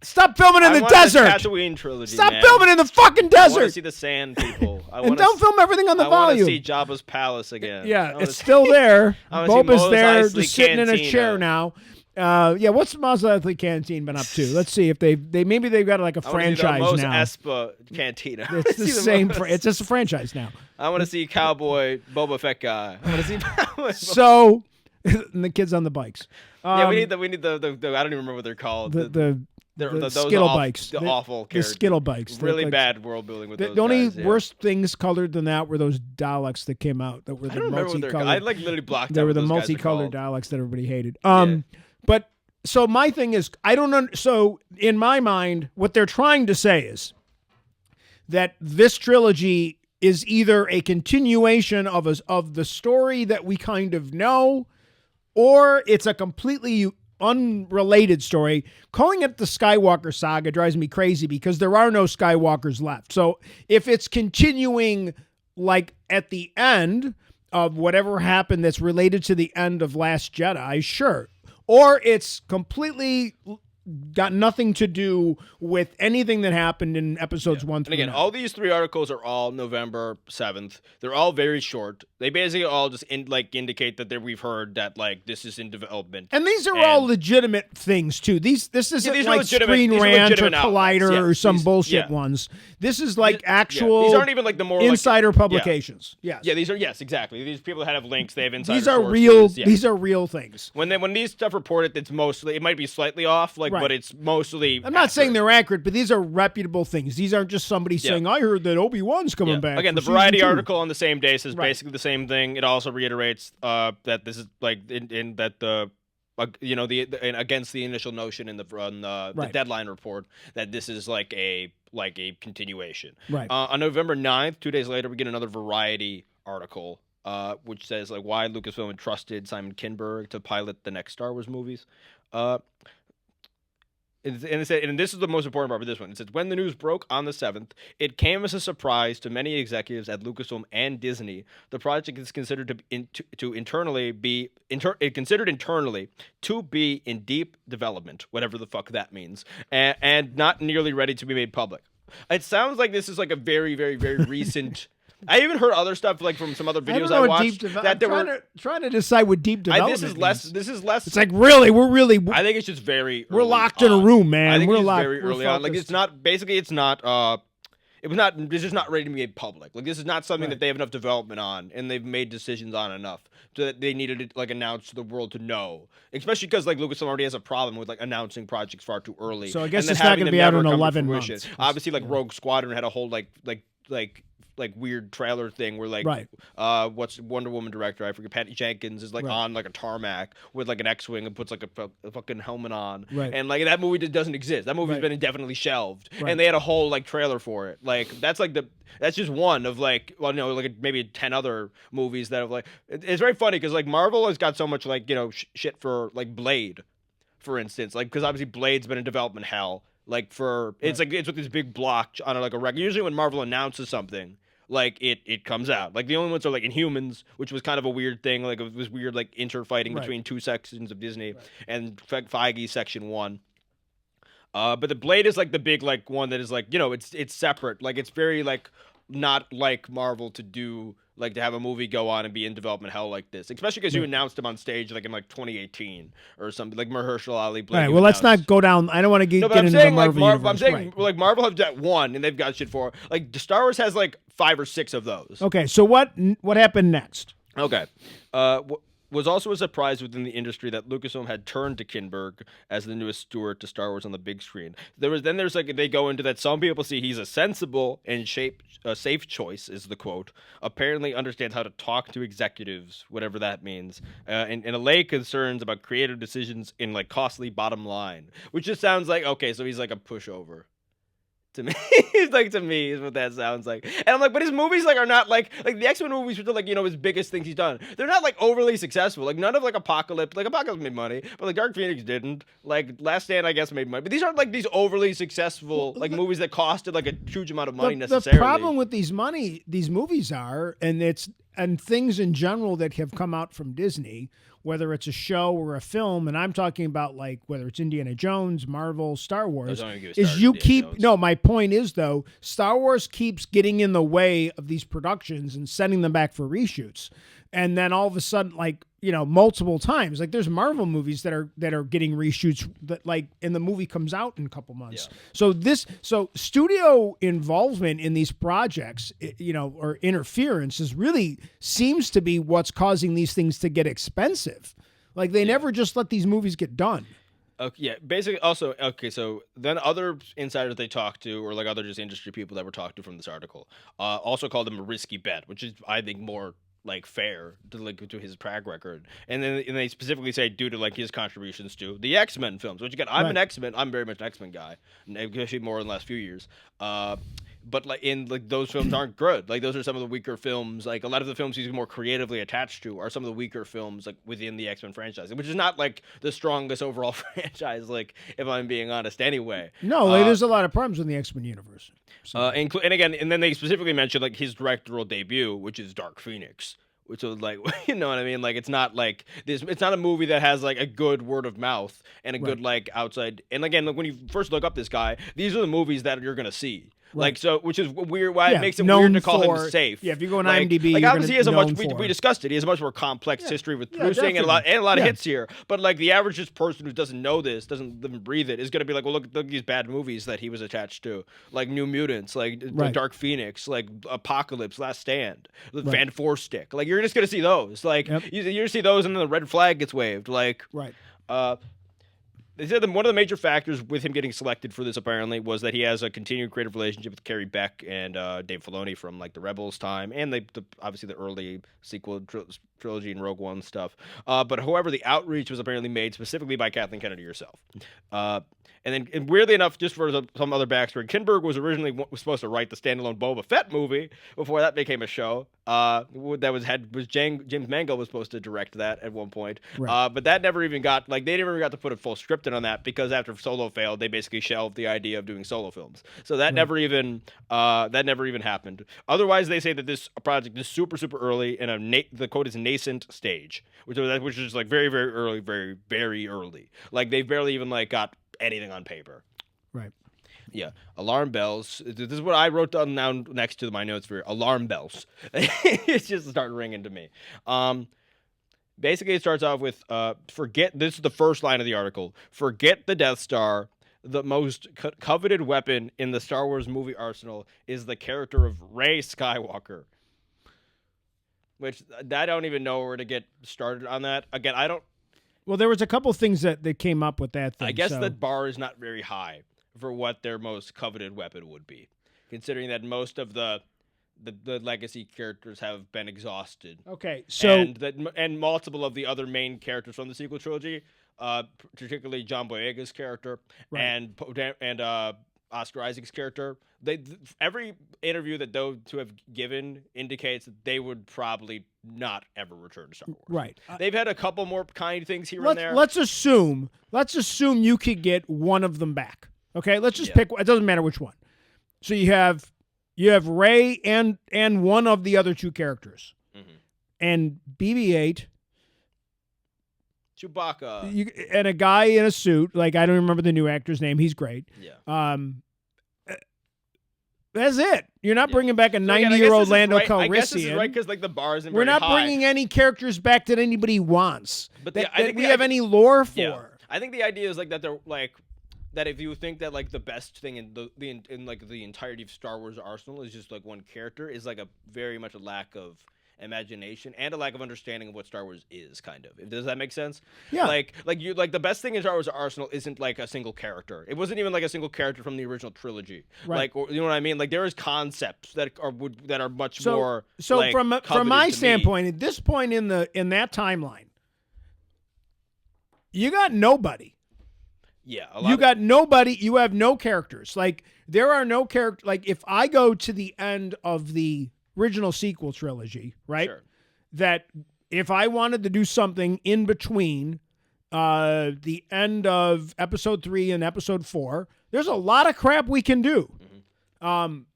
Stop filming in the desert. Tatooine trilogy. Stop filming in the fucking desert. I want to see the sand people. And don't film everything on the volume. I want to see Jabba's palace again. Yeah, it's still there. Boba's there, just sitting in a chair now. What's Mos Eisley Canteen been up to? Let's see if maybe they've got like a franchise Mos now. Espa Cantina. It's the same. It's just a franchise now. I want to see Cowboy Boba Fett guy. I want to see. So, and the kids on the bikes. We need the I don't even remember what they're called. Those Skittle bikes. The awful The characters. Skittle bikes. They're Really like- bad world building with The, those the only guys, yeah. worst things colored than that were those Daleks that came out that were I the don't remember what they're called. multicolored. I literally blocked They out were what the those guys are multicolored called. Daleks that everybody hated. Yeah. But so my thing is, I don't. So in my mind, what they're trying to say is that this trilogy is either a continuation of the story that we kind of know, or it's a completely unrelated story. Calling it the Skywalker saga drives me crazy because there are no Skywalkers left. So if it's continuing like at the end of whatever happened that's related to the end of Last Jedi, sure. Or it's completely got nothing to do with anything that happened in episodes 1 And through again, 9. all these 3 articles are all November 7th. They're all very short. They basically all just indicate that we've heard that like this is in development. And these are all legitimate things too. This isn't these are like legitimate- Screen these are Rant or legitimate outlets. Collider Yeah, or some these- bullshit yeah. ones. This is like Yeah. actual These aren't even like the more like- insider publications. Yes. Yeah, these are exactly. These people that have links. They have insider These are sources, real. yeah. These are real things. When these stuff reported, it's mostly it might be slightly off, like, Right. but it's mostly. I'm not saying accurate. they're accurate, but these are reputable things. These aren't just somebody saying, "I heard that Obi-Wan's coming Yeah. back." Again, for the Variety season 2." article on the same day says Right. basically the same thing. It also reiterates that this is like in that the. And against the initial notion in the Right. deadline report that this is like a continuation. Right. On November 9th, 2 days later, we get another Variety article, which says like why Lucasfilm entrusted Simon Kinberg to pilot the next Star Wars movies. And this is the most important part of this one. It says, when the news broke on the 7th, it came as a surprise to many executives at Lucasfilm and Disney. The project is considered internally to be in deep development, whatever the fuck that means, and not nearly ready to be made public. It sounds like this is like a very, very, very recent. I even heard other stuff like from some other I don't videos know I what watched deep that there were. trying to decide what deep development. This is less. means. This is less. It's like we're really. I think it's just very. We're early locked in a on. room, man. I think We're it's locked. very we're early on. Like focused. it's not. Basically, it's not. It was not. This is not ready to be made public. Like this is not something Right. that they have enough development on, and they've made decisions on enough so that they needed to like announce to the world to know. Especially because like Lucasfilm already has a problem with like announcing projects far too early. So I guess and then it's not having gonna them be out never in come to 11 fruition. months. Obviously, like Rogue Squadron had a whole like weird trailer thing where like Right. what's Wonder Woman director, I forget, Patty Jenkins is like Right. on like a tarmac with like an X-wing and puts like a fucking helmet on, Right. and like that movie just doesn't exist. That movie's Right. been indefinitely shelved, Right. and they had a whole like trailer for it. Like that's just one of like like maybe 10 other movies that have like it's very funny because like Marvel has got so much like shit for like Blade, for instance, like because obviously Blade's been in development hell. Like for it's like it's with this big block on like a record. Usually when Marvel announces something, like it comes out. Like the only ones are like Inhumans, which was kind of a weird thing. Like it was weird like interfighting Right. between two sections of Disney and Feige's section 1. But the Blade is like the big like one that is like it's separate. Like it's very like not like Marvel to do like to have a movie go on and be in development hell like this, especially because you announced him on stage like in like 2018 or something like Mahershala Ali. Blade, All right. you Well, let's announced. not go down. I don't want to get, No, but get I'm into saying the like Marvel I'm universe. saying Right. like Marvel have that one and they've got shit for like Star Wars has like 5 or 6 of those. Okay. So what happened next? Okay. Was also a surprise within the industry that Lucasfilm had turned to Kinberg as the newest steward to Star Wars on the big screen. There's like they go into that some people see he's a sensible and safe choice is the quote. Apparently understands how to talk to executives, whatever that means, and allay concerns about creative decisions in like costly bottom line, which just sounds like okay, so he's like a pushover. To me, to me is what that sounds like, and I'm like, but his movies like are not like the X-Men movies, which are like his biggest things he's done. They're not like overly successful. Like none of like Apocalypse made money, but like Dark Phoenix didn't. Like Last Stand, I guess made money, but these aren't like these overly successful like movies that costed like a huge amount of money necessarily. The problem with these movies are, and things in general that have come out from Disney, whether it's a show or a film, and I'm talking about like whether it's Indiana Jones, Marvel, Star Wars, my point is though, Star Wars keeps getting in the way of these productions and sending them back for reshoots. And then all of a sudden, like, multiple times, like there's Marvel movies that are getting reshoots that like, and the movie comes out in a couple months. Yeah. So studio involvement in these projects, or interference really seems to be what's causing these things to get expensive. Like they never just let these movies get done. Okay, yeah, basically. Also, okay, so then other insiders they talked to, or like other just industry people that were talked to from this article, also called him a risky bet, which is I think more like fair to his track record. And then they specifically say due to like his contributions to the X-Men films, which again I'm Right. an X-Men, I'm very much an X-Men guy, especially more in the last few years. But like in like those films aren't good. Like those are some of the weaker films. Like a lot of the films he's more creatively attached to are some of the weaker films like within the X-Men franchise, which is not like the strongest overall franchise. Like if I'm being honest, anyway. No, there's a lot of problems in the X-Men universe. So, And again, and then they specifically mentioned like his directorial debut, which is Dark Phoenix. Which was like, you know what I mean? Like, it's not like this. It's not a movie that has like a good word of mouth and a good like outside. And again, like when you first look up this guy, these are the movies that you're gonna see. Like so, which is weird. Why it makes it weird to call him safe. Yeah, if you go on like, IMDb, like you're obviously he has a much. known We discussed it. He has a much more complex history with Yeah, producing and a lot definitely. of hits here. But like the average just person who doesn't know this, doesn't live and breathe it, is gonna be like, well, look at these bad movies that he was attached to, like New Mutants, like Right. Dark Phoenix, like Apocalypse, Last Stand, Van Stick. Like you're just gonna see those. Like you see those, and then the red flag gets waved. Like Right. They said that one of the major factors with him getting selected for this apparently was that he has a continued creative relationship with Carrie Beck and Dave Filoni from like the Rebels time and obviously the early sequel trilogy and Rogue One stuff. But however, the outreach was apparently made specifically by Kathleen Kennedy herself. And weirdly enough, just for some other backstory, Kinberg was originally supposed to write the standalone Boba Fett movie before that became a show. James Mangold was supposed to direct that at one point, Right. but that never even got they never even got to put a full script in on that because after Solo failed, they basically shelved the idea of doing solo films. So that never even happened. Otherwise, they say that this project is super early and the quote is nascent stage, which is like very very early, very very early. Like they barely even like got anything on paper. Right. Yeah, alarm bells. This is what I wrote down now next to my notes for alarm bells. It's just starting ringing to me. Basically, it starts off with forget. This is the first line of the article. Forget the Death Star. The most coveted weapon in the Star Wars movie arsenal is the character of Rey Skywalker. Which I don't even know where to get started on that. Again, I don't. Well, there was a couple things that came up with that thing. I guess so. the bar is not very high for what their most coveted weapon would be, considering that most of the legacy characters have been exhausted. Okay, so and multiple of the other main characters from the sequel trilogy, particularly John Boyega's character and Oscar Isaac's character, every interview that those two have given indicates that they would probably not ever return to Star Wars. right. They've had a couple more kind things here and there. Let's assume you could get one of them back. Okay, let's just pick. It doesn't matter which one. So you have Rey and one of the other two characters, and BB-8. Chewbacca. And a guy in a suit. Like I don't remember the new actor's name. He's great. Yeah. That's it. You're not bringing back a So again, 90-year-old I Lando guess this is Calrissian. right because like the bar isn't We're very not high. bringing any characters back that anybody wants. But that I think we have any lore for. Yeah. I think the idea is like that they're like that if you think that like the best thing in the entirety of Star Wars arsenal is just like one character is like a very much a lack of imagination and a lack of understanding of what Star Wars is, kind of. Does that make sense? Yeah. Like the best thing in Star Wars arsenal isn't like a single character. It wasn't even like a single character from the original trilogy. Right. Like, you know what I mean? Like there is concepts that are much So, more. so like, from coveted my to me. standpoint, at this point in that timeline, you got nobody. Yeah. You got nobody. You have no characters. Like there are no characters. Like if I go to the end of the original sequel trilogy, right? Sure. That if I wanted to do something in between the end of episode 3 and episode 4, there's a lot of crap we can do.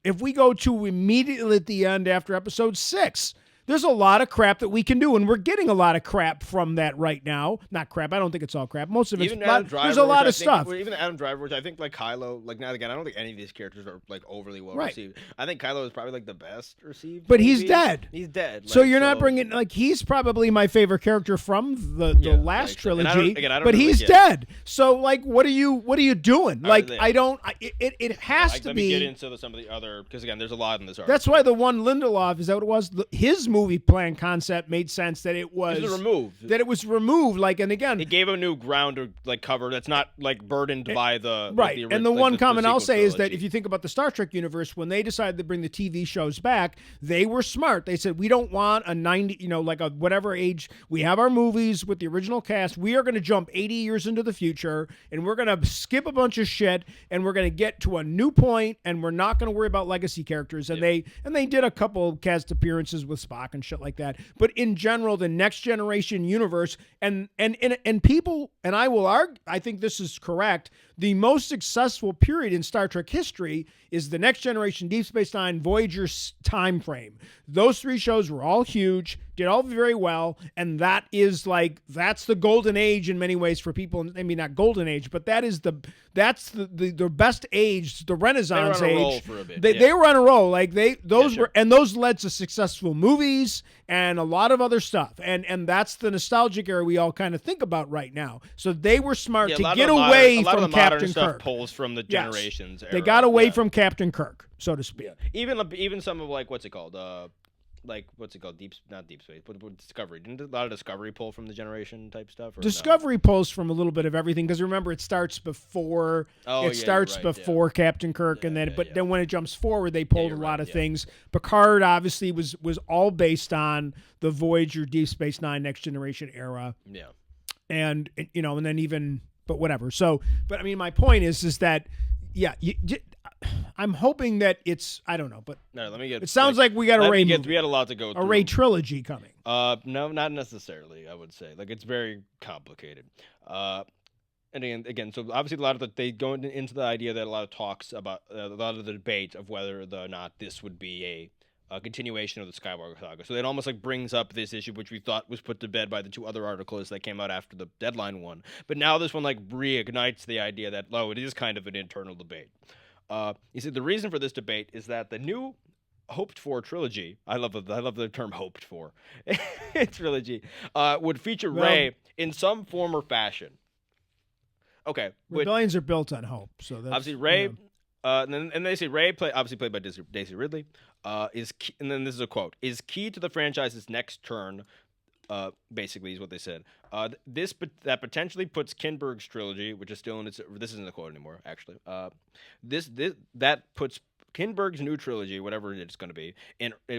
If we go to immediately at the end after episode 6, there's a lot of crap that we can do, and we're getting a lot of crap from that right now. Not crap. I don't think it's all crap. Most of it's Even Adam Driver, there's a lot which of I think- stuff. Even Adam Driver, which I think like Kylo, like now again, I don't think any of these characters are like overly well received. I think Kylo is probably like the best received. But he's movie. dead. He's dead. So like, you're not bringing like he's probably my favorite character from the last like, and I trilogy, don't but really he's get- dead. So like, what are you doing? Like yeah. I don't. It has Like, to let me get be. into some of the other because again, there's a lot in this article. That's why the one Lindelof is that what it was. His movie plan concept made sense that it was removed. That it was removed. Like, and again, it gave a new ground or like cover that's not like burdened by the right. Like, and the like, one comment I'll say is that trilogy. if you think about the Star Trek universe, when they decided to bring the TV shows back, they were smart. They said, we don't want a 90, like a whatever age. We have our movies with the original cast. We are going to jump 80 years into the future, and we're going to skip a bunch of shit, and we're going to get to a new point, and we're not going to worry about legacy characters. And they did a couple cast appearances with Spock and shit like that. But in general, the Next Generation universe and people, and I will argue, I think this is correct, the most successful period in Star Trek history is the Next Generation, Deep Space Nine, Voyager's time frame. Those 3 shows were all huge, did all very well, and that's the golden age in many ways for people. I mean, not golden age, but that's the best age, the Renaissance they were on a roll age. for a bit, They were on a roll. Like those sure. were, and those led to successful movies and a lot of other stuff. And that's the nostalgic era we all kind of think about right now. So they were smart to get away from Captain Kirk. Pulls from the Generations era. They got away from Captain Kirk, so to speak. Even some of like what's it called? Not Deep Space, but Discovery. Didn't a lot of Discovery pull from the Generation type stuff? Or Discovery pulls from a little bit of everything because remember it starts before Captain Kirk, and then then when it jumps forward, they pulled a lot of things. Picard obviously was all based on the Voyager, Deep Space Nine, Next Generation era. Yeah, and and then even but whatever. So, but I mean, my point is that I'm hoping that it's I don't know, but no, let me get. It sounds like we got a Ray. We had a lot to go through. A Ray trilogy coming. No, not necessarily. I would say like it's very complicated. And again, so obviously a lot of they go into the idea that a lot of talks about a lot of the debate of whether or not this would be a continuation of the Skywalker saga. So it almost like brings up this issue, which we thought was put to bed by the 2 other articles that came out after the Deadline one. But now this one like reignites the idea that it is kind of an internal debate. You see, the reason for this debate is that the new hoped-for trilogy, I love the term hoped for, trilogy, would feature Rey in some form or fashion. Okay. Rebellions are built on hope. So that's, obviously Rey, and they say Rey, obviously played by Daisy Ridley, is key, and then this is a quote, is key to the franchise's next turn. Basically, is what they said. That potentially puts Kinberg's trilogy, which is still in its. This isn't a quote anymore, actually. That puts Kinberg's new trilogy, whatever it's going to be,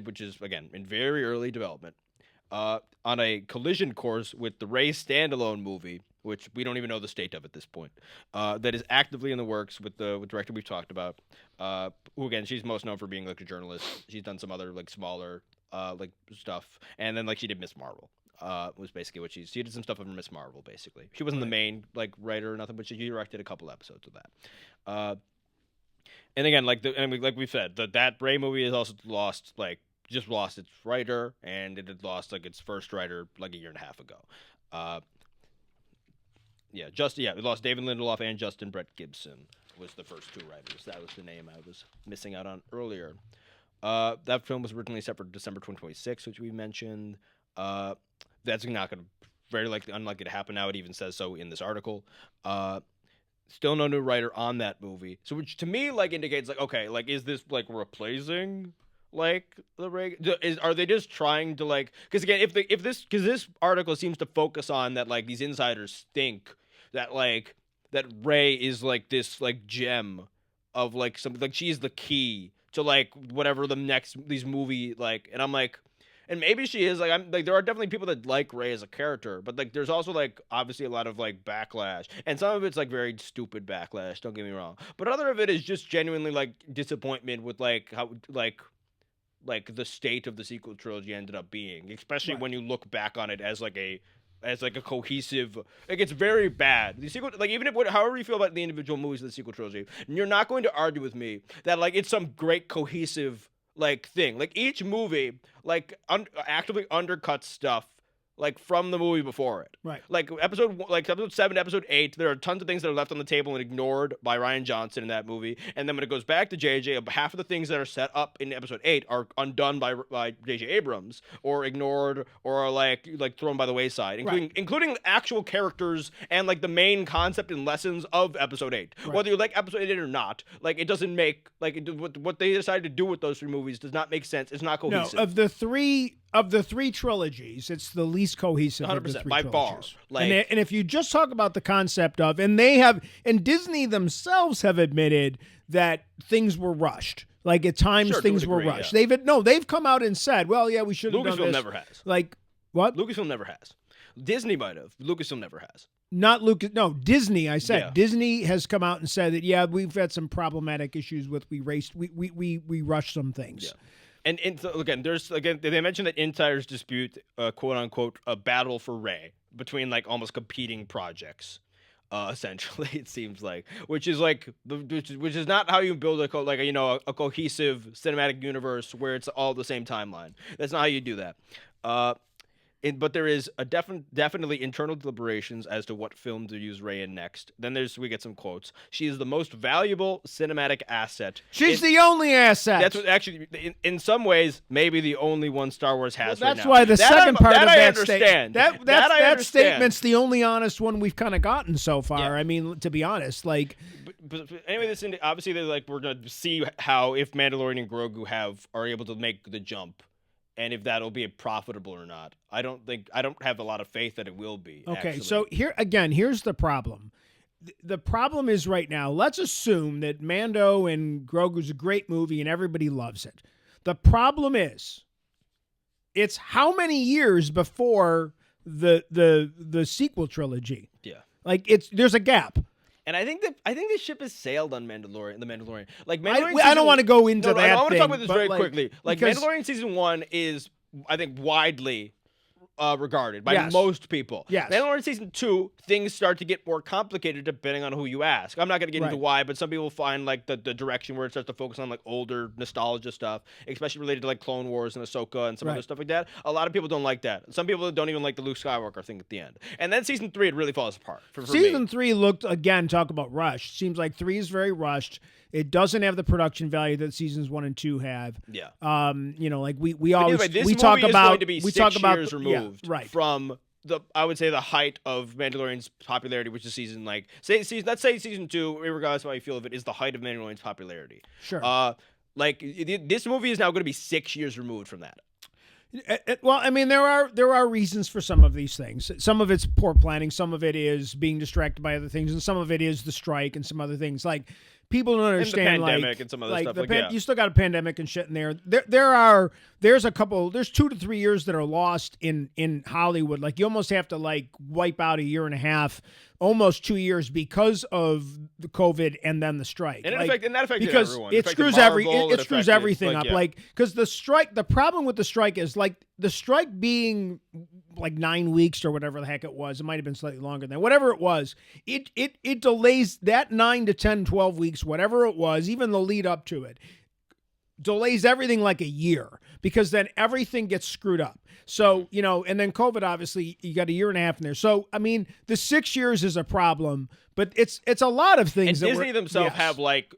which is again in very early development, on a collision course with the Rey standalone movie, which we don't even know the state of at this point. That is actively in the works with the director we've talked about. Who again, she's most known for being like a journalist. She's done some other like smaller. Like stuff, and then like she did Miss Marvel. Was basically what she did some stuff on Miss Marvel. Basically, she wasn't the main like writer or nothing, but she directed a couple episodes of that. And again, like we said, that Rey movie has also lost its writer, and it had lost like its first writer like a year and a half ago. We lost David Lindelof and Justin Brett Gibson was the first 2 writers. That was the name I was missing out on earlier. That film was originally set for December 2026, which we mentioned. That's not going to very likely unlikely to happen now. It even says so in this article. Still no new writer on that movie. So which to me like indicates like okay, like is this like replacing like the Rey? Are they just trying to like because again if this article seems to focus on that like these insiders think that like that Rey is like this like gem of like something like she's the key to like whatever these movie like, and I'm like, and maybe she is like I'm like there are definitely people that like Rey as a character, but like there's also like obviously a lot of like backlash, and some of it's like very stupid backlash. Don't get me wrong, but other of it is just genuinely like disappointment with like how like the state of the sequel trilogy ended up being, especially when you look back on it as like a cohesive, like it's very bad. The sequel, like even if however you feel about the individual movies of the sequel trilogy, you're not going to argue with me that like it's some great cohesive like thing. Like each movie like actively undercuts stuff like from the movie before it. Right. Like episode 7 to episode 8, there are tons of things that are left on the table and ignored by Rian Johnson in that movie. And then when it goes back to JJ, half of the things that are set up in episode 8 are undone by JJ Abrams or ignored or like thrown by the wayside, including actual characters and like the main concept and lessons of episode 8. Right. Whether you like episode 8 or not, like it doesn't make like what they decided to do with those 3 movies does not make sense. It's not cohesive. No, of the 3 of the three trilogies, it's the least cohesive of the 100% three by far. trilogies. Like, And if you just talk about the concept of, and Disney themselves have admitted that things were rushed. Like at times Sure, to a things were degree, rushed. yeah. They've come out and said, well, yeah, we should have done Lucasfilm this. never has. Like what? Lucasfilm never has. Disney might have. Lucasfilm never has. Not Lucas. No, Disney. I said Yeah. Disney has come out and said that we've had some problematic issues with we rushed some things. Yeah. And so, again, they mentioned that insiders dispute, quote unquote, a battle for Rey between like almost competing projects. Essentially, it seems like, which is not how you build a cohesive cinematic universe where it's all the same timeline. That's not how you do that. But there is a definitely internal deliberations as to what film to use Rey in next. Then we get some quotes. She is the most valuable cinematic asset. She's the only asset. That's what actually, in some ways, maybe the only one Star Wars has right now. That's why the second part of that statement. That understand. statement's the only honest one we've kind of gotten so far. Yeah. I mean, to be honest, like. But anyway, obviously we're gonna see how if Mandalorian and Grogu are able to make the jump. And if that'll be profitable or not, I don't have a lot of faith that it will be. Okay, actually. so here's the problem. The problem is right now, let's assume that Mando and Grogu's a great movie and everybody loves it. The problem is, it's how many years before the sequel trilogy? Yeah, like there's a gap. And I think the ship has sailed on Mandalorian. The Mandalorian, I don't want to go into that. I want to talk about this thing, very but, quickly. Like because, Mandalorian season 1 is, I think, widely regarded by Yes. most people. Yes. Mandalorian season 2, things start to get more complicated depending on who you ask. I'm not going to get into Right. why, but some people find like the direction where it starts to focus on like older nostalgia stuff, especially related to like Clone Wars and Ahsoka and some other Right. stuff like that. A lot of people don't like that. Some people don't even like the Luke Skywalker thing at the end. And then season 3, it really falls apart for me. Season 3 looked, again, talk about rushed. Seems like 3 is very rushed. It doesn't have the production value that seasons 1 and 2 have. Yeah. Like we But always anyway, this we movie talk is about going to be we 6 talk about years removed right. from I would say the height of Mandalorian's popularity, which is season let's say season 2, regardless of how you feel of it, is the height of Mandalorian's popularity. Sure. This movie is now going to be 6 years removed from that. Well, I mean, there are reasons for some of these things. Some of it's poor planning. Some of it is being distracted by other things, and some of it is the strike and some other things. Like people don't understand, pandemic and some other stuff, you still got a pandemic and shit in there. There's 2 to 3 years that are lost in Hollywood. Like you almost have to like wipe out a year and a half, almost 2 years because of the COVID and then the strike. And that affected because everyone. it screws everything up. Like because the strike, the problem with the strike is like the strike being like 9 weeks or whatever the heck it was. It might have been slightly longer than that. Whatever it was, it delays that 9 to 10, 12 weeks, whatever it was, even the lead up to it, delays everything like a year because then everything gets screwed up. So, and then COVID, obviously, you got a year and a half in there. So, I mean, the 6 years is a problem, but it's a lot of things. And that Disney themselves yes. have like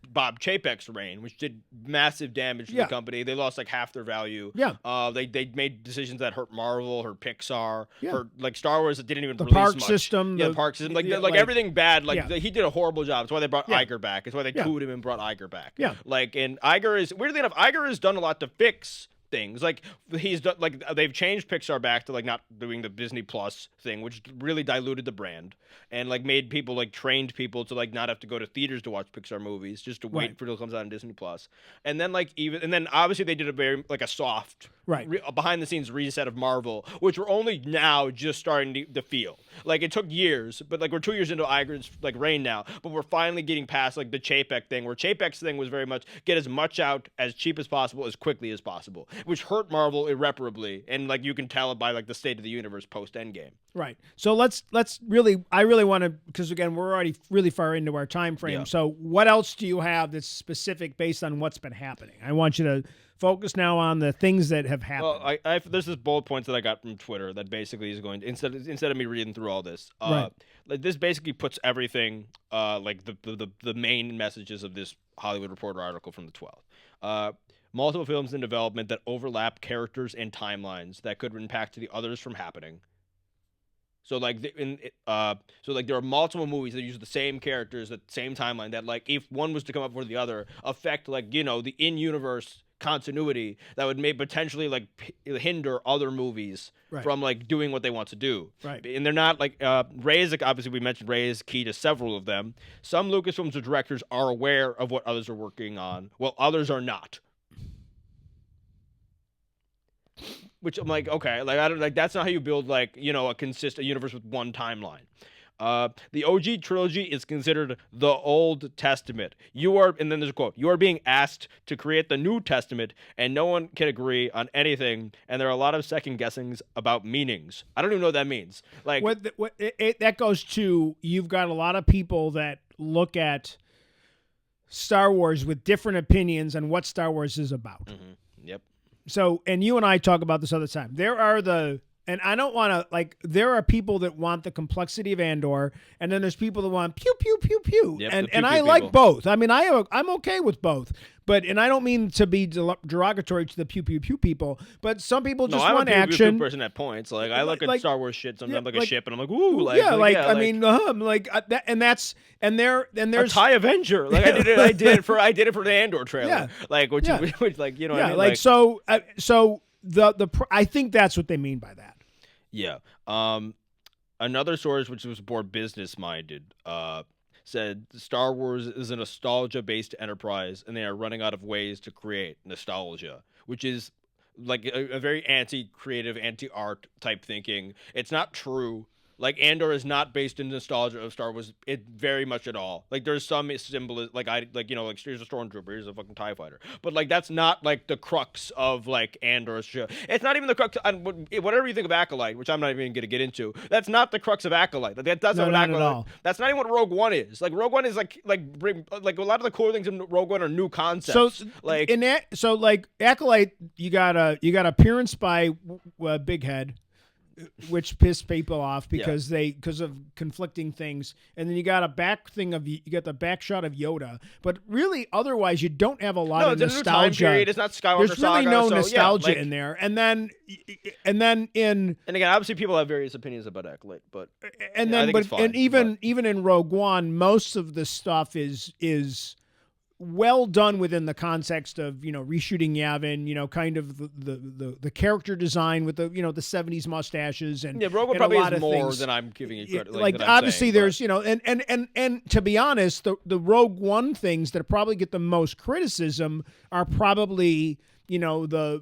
Bob Chapek's reign, which did massive damage to the company. They lost like half their value. Yeah. They made decisions that hurt Marvel, hurt Pixar, Yeah. hurt like Star Wars that didn't even The release park much. system, Yeah, the- the park system. Like yeah, like like- everything bad. Like Yeah. he did a horrible job. That's why they brought Yeah. Iger back. It's why they Yeah. cooed him and brought Iger back. Yeah. Like and Iger is weirdly enough, Iger has done a lot to fix things. Like he's done, like they've changed Pixar back to like not doing the Disney Plus thing, which really diluted the brand and like made people like trained people to like not have to go to theaters to watch Pixar movies, just to wait Right. for it to come out on Disney Plus. And then obviously they did a very like a soft Right. behind the scenes reset of Marvel, which we're only now just starting to feel. Like it took years, but like we're 2 years into Iger's like reign now, but we're finally getting past like the Chapek thing, where Chapek's thing was very much get as much out as cheap as possible as quickly as possible, which hurt Marvel irreparably, and like you can tell it by like the state of the universe post Endgame. Right. So let's really, I really want to, because again, we're already really far into our time frame. Yeah. So what else do you have that's specific based on what's been happening? I want you to focus now on the things that have happened. Well, there's this bullet points that I got from Twitter that basically is going instead of me reading through all this. Right. Like this basically puts everything like the main messages of this Hollywood Reporter article from the 12th. Multiple films in development that overlap characters and timelines that could impact the others from happening. So like there are multiple movies that use the same characters at the same timeline that like if one was to come up with the other affect like the in-universe continuity that would potentially like hinder other movies Right. from like doing what they want to do. Right. And they're not like Ray is like, obviously we mentioned Ray is key to several of them. Some Lucasfilms or directors are aware of what others are working on, while others are not. Which I'm like, okay, like I don't like that's not how you build like, you know, a consistent universe with one timeline. The OG trilogy is considered the Old Testament. And then there's a quote, you are being asked to create the New Testament, and no one can agree on anything, and there are a lot of second guessings about meanings. I don't even know what that means. Like, that goes to, you've got a lot of people that look at Star Wars with different opinions on what Star Wars is about. Mm-hmm. Yep. So, and you and I talk about this all the time. And I don't want to, like, there are people that want the complexity of Andor, and then there's people that want pew, pew, pew, pew. Yep, and I like both. I mean, I'm okay with both. And I don't mean to be derogatory to the pew, pew, pew people, but some people just want action. I'm a pew, pew, action. pew person at points. Like, I look at Star Wars shit sometimes, like a ship, and I'm like, ooh. There's a TIE Avenger. Like, I did it for the Andor trailer. Yeah. Like, which like, you know what I mean? Like, so I think that's what they mean by that. Yeah. Another source, which was more business-minded, said Star Wars is a nostalgia-based enterprise, and they are running out of ways to create nostalgia, which is like a very anti-creative, anti-art type thinking. It's not true. Like, Andor is not based in nostalgia of Star Wars, it very much at all. Like, there's some symbolism, like, here's a stormtrooper, here's a fucking TIE fighter. But, like, that's not, like, the crux of, like, Andor's show. It's not even the crux, whatever you think of Acolyte, which I'm not even going to get into, that's not the crux of Acolyte. Like, that's not at all. That's not even what Rogue One is. Like, Rogue One is, like a lot of the cool things in Rogue One are new concepts. So, Acolyte, you got appearance by Big Head, which pissed people off because of conflicting things, and then you got the back shot of Yoda, but really otherwise you don't have a lot of nostalgia. It's a new time period. It's not Skywalker There's really Saga, no so, nostalgia in there, and then again, obviously people have various opinions about Acolyte, but even in Rogue One, most of the stuff is well done within the context of, you know, reshooting Yavin, you know, kind of the character design with the, you know, the 70s mustaches and Rogue One probably is more than I'm giving it credit. Like obviously there's, you know, and to be honest, the Rogue One things that probably get the most criticism are probably, you know,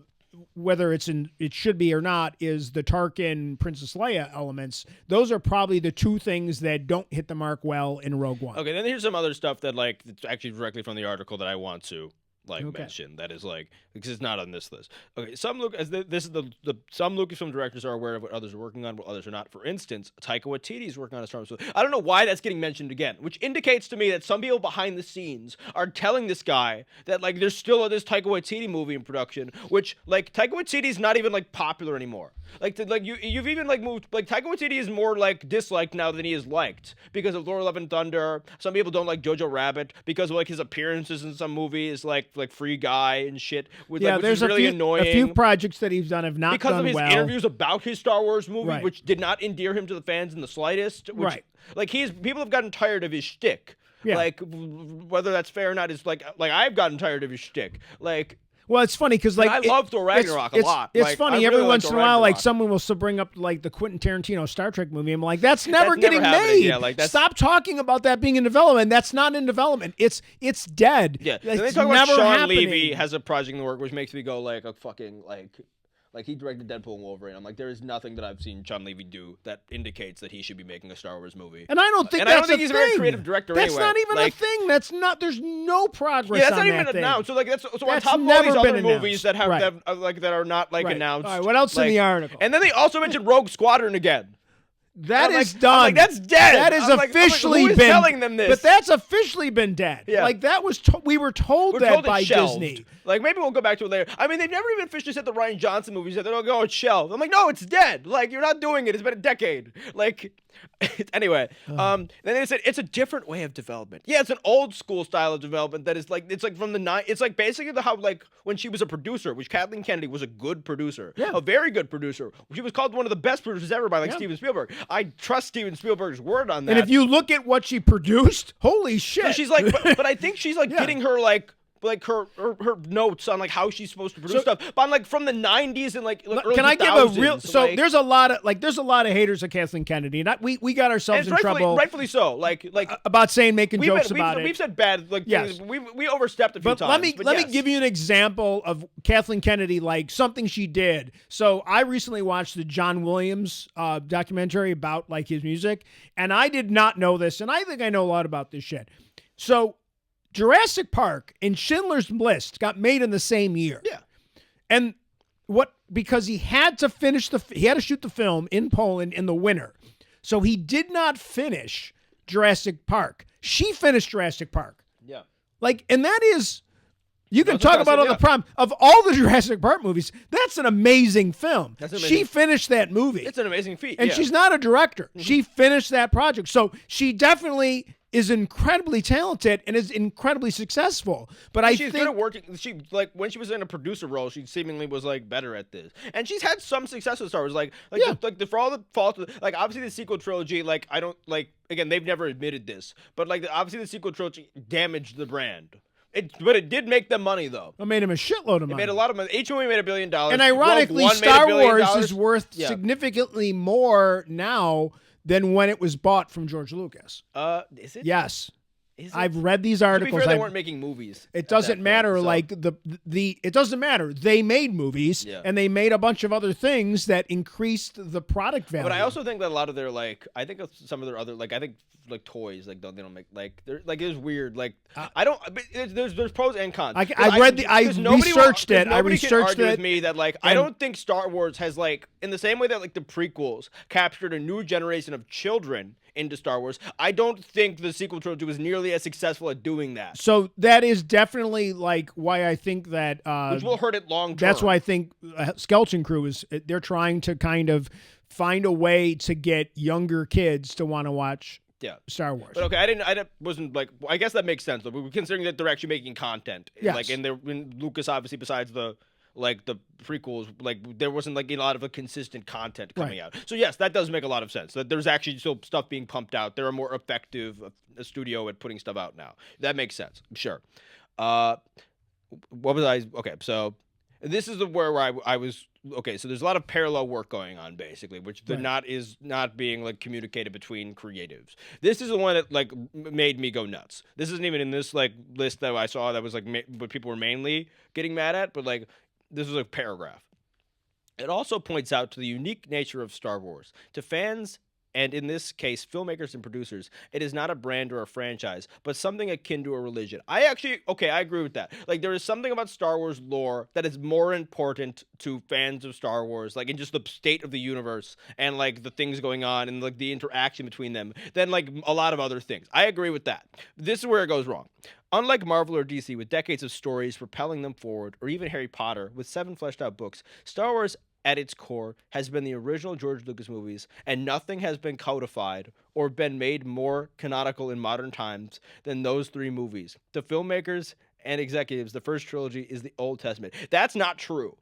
whether it should be or not, is the Tarkin Princess Leia elements. Those are probably the two things that don't hit the mark well in Rogue One. Okay, then here's some other stuff that like it's actually directly from the article that I want to mention. That is like, because it's not on this list. Okay, some Lucasfilm directors are aware of what others are working on, what others are not. For instance, Taika Waititi is working on a Star Wars. I don't know why that's getting mentioned again, which indicates to me that some people behind the scenes are telling this guy that like there's still this Taika Waititi movie in production, which like Taika Waititi is not even like popular anymore. You've even like moved, like Taika Waititi is more like disliked now than he is liked because of Thor: Love and Thunder. Some people don't like Jojo Rabbit because of like his appearances in some movies, like Free Guy and shit. Which is really annoying. A few projects that he's done have not because done of his well. interviews about his Star Wars movie, Right. which did not endear him to the fans in the slightest. Which, like people have gotten tired of his shtick. Yeah. Like whether that's fair or not is like I've gotten tired of his shtick. Like. Well, it's funny because like I love Thor Ragnarok a lot. It's like, funny really every like once Thor in a while, Ragnarok. like someone will still bring up like the Quentin Tarantino Star Trek movie. I'm like, that's never getting happening. made. Yeah, like, that's... Stop talking about that being in development. That's not in development. It's dead. Yeah, it's they talk never about Sean happening. Levy has a project in the work, which makes me go like a fucking like he directed Deadpool and Wolverine. I'm like, there is nothing that I've seen Sean Levy do that indicates that he should be making a Star Wars movie. And I don't think he's a very creative director. That's anyway. not even like, a thing. That's not. There's no progress. Yeah, that's on not even that announced. So like that's on That's top of all these never other been movies that have announced. that are not like announced. All right, what else in the article? And then they also mentioned Rogue Squadron again. That is done. done. Like, that's dead. That is officially who is been telling them this? But that's officially been dead. Yeah. Like that was we were told that by shelved. Disney. Like maybe we'll go back to it later. I mean, they've never even officially said the Rian Johnson movies that they'll go, it's shelved. I'm like, no, it's dead. Like you're not doing it. It's been a decade. Like anyway, then they said it's a different way of development. Yeah, it's an old school style of development that is like it's like from the it's like basically how like when she was a producer, which Kathleen Kennedy was a good producer, a very good producer. She was called one of the best producers ever by Steven Spielberg. I trust Steven Spielberg's word on that. And if you look at what she produced, holy shit! So she's like, but I think she's like getting her like like her notes on like how she's supposed to produce stuff, but on like from the 90s and like early can I give a real? 2000s, So like, there's a lot of haters of Kathleen Kennedy. Not we got ourselves in trouble, rightfully so. Like about making jokes about it. We've said bad like Yes. things. We overstepped a few times. Let me give you an example of Kathleen Kennedy, like something she did. So I recently watched the John Williams documentary about like his music, and I did not know this, and I think I know a lot about this shit. So Jurassic Park and Schindler's List got made in the same year. Yeah. And because he had to shoot the film in Poland in the winter. So he did not finish Jurassic Park. She finished Jurassic Park. Yeah. Like, and that is, you can That's talk about all impressive, the problem of all the Jurassic Park movies. That's an amazing film. That's amazing. She finished that movie. It's an amazing feat. And she's not a director. She finished that project. So she definitely is incredibly talented and is incredibly successful. But She's good at working. She like when she was in a producer role, she seemingly was like better at this, and she's had some success with Star Wars. For all the faults, like obviously the sequel trilogy. Like I don't like again, they've never admitted this, but like obviously the sequel trilogy damaged the brand. But it did make them money though. It made him a shitload of money. It made a lot of money. Each movie made $1 billion. And ironically, Rogue One Star made $1 billion. Wars is worth significantly more now than when it was bought from George Lucas. Is it? Yes. Is it? I've read these To articles. be fair, they weren't making movies. It doesn't matter. So. Like it doesn't matter. They made movies and they made a bunch of other things that increased the product value. But I also think that a lot of their like, I think of some of their other like, I think like toys like they don't make like they're like it's weird. Like I don't. But there's pros and cons. I researched it. I researched it with me that like I don't think Star Wars has like in the same way that like the prequels captured a new generation of children into Star Wars. I don't think the sequel trilogy was nearly as successful at doing that. So that is definitely like why I think that which will hurt it long term. That's why I think Skeleton Crew they're trying to kind of find a way to get younger kids to want to watch Star Wars. But okay, I wasn't like I guess that makes sense though. But considering that they're actually making content, yes. like and Lucas obviously besides the prequels, like there wasn't like a lot of a consistent content coming out. So yes, that does make a lot of sense. That there's actually still stuff being pumped out. They're a more effective studio at putting stuff out now. That makes sense. Sure. What was I? Okay, so this is where I was. Okay, so there's a lot of parallel work going on basically, which is not being like communicated between creatives. This is the one that like made me go nuts. This isn't even in this like list that I saw that was like what people were mainly getting mad at, but like. This is a paragraph. It also points out to the unique nature of Star Wars. To fans, and in this case, filmmakers and producers, it is not a brand or a franchise, but something akin to a religion. I agree with that. Like, there is something about Star Wars lore that is more important to fans of Star Wars, like, in just the state of the universe and, like, the things going on and, like, the interaction between them than, like, a lot of other things. I agree with that. This is where it goes wrong. Unlike Marvel or DC with decades of stories propelling them forward, or even Harry Potter with 7 fleshed out books, Star Wars at its core has been the original George Lucas movies, and nothing has been codified or been made more canonical in modern times than those 3 movies. To filmmakers and executives, the first trilogy is the Old Testament. That's not true.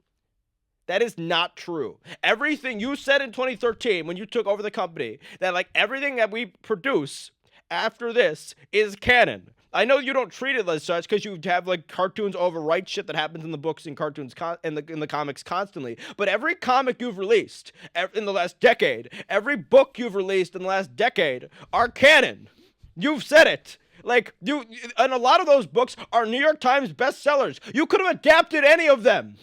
That is not true. Everything you said in 2013 when you took over the company, that like everything that we produce after this is canon. I know you don't treat it as such because you have like cartoons overwrite shit that happens in the books and cartoons in the comics constantly. But every comic you've released in the last decade, every book you've released in the last decade are canon. You've said it. Like and a lot of those books are New York Times bestsellers. You could have adapted any of them.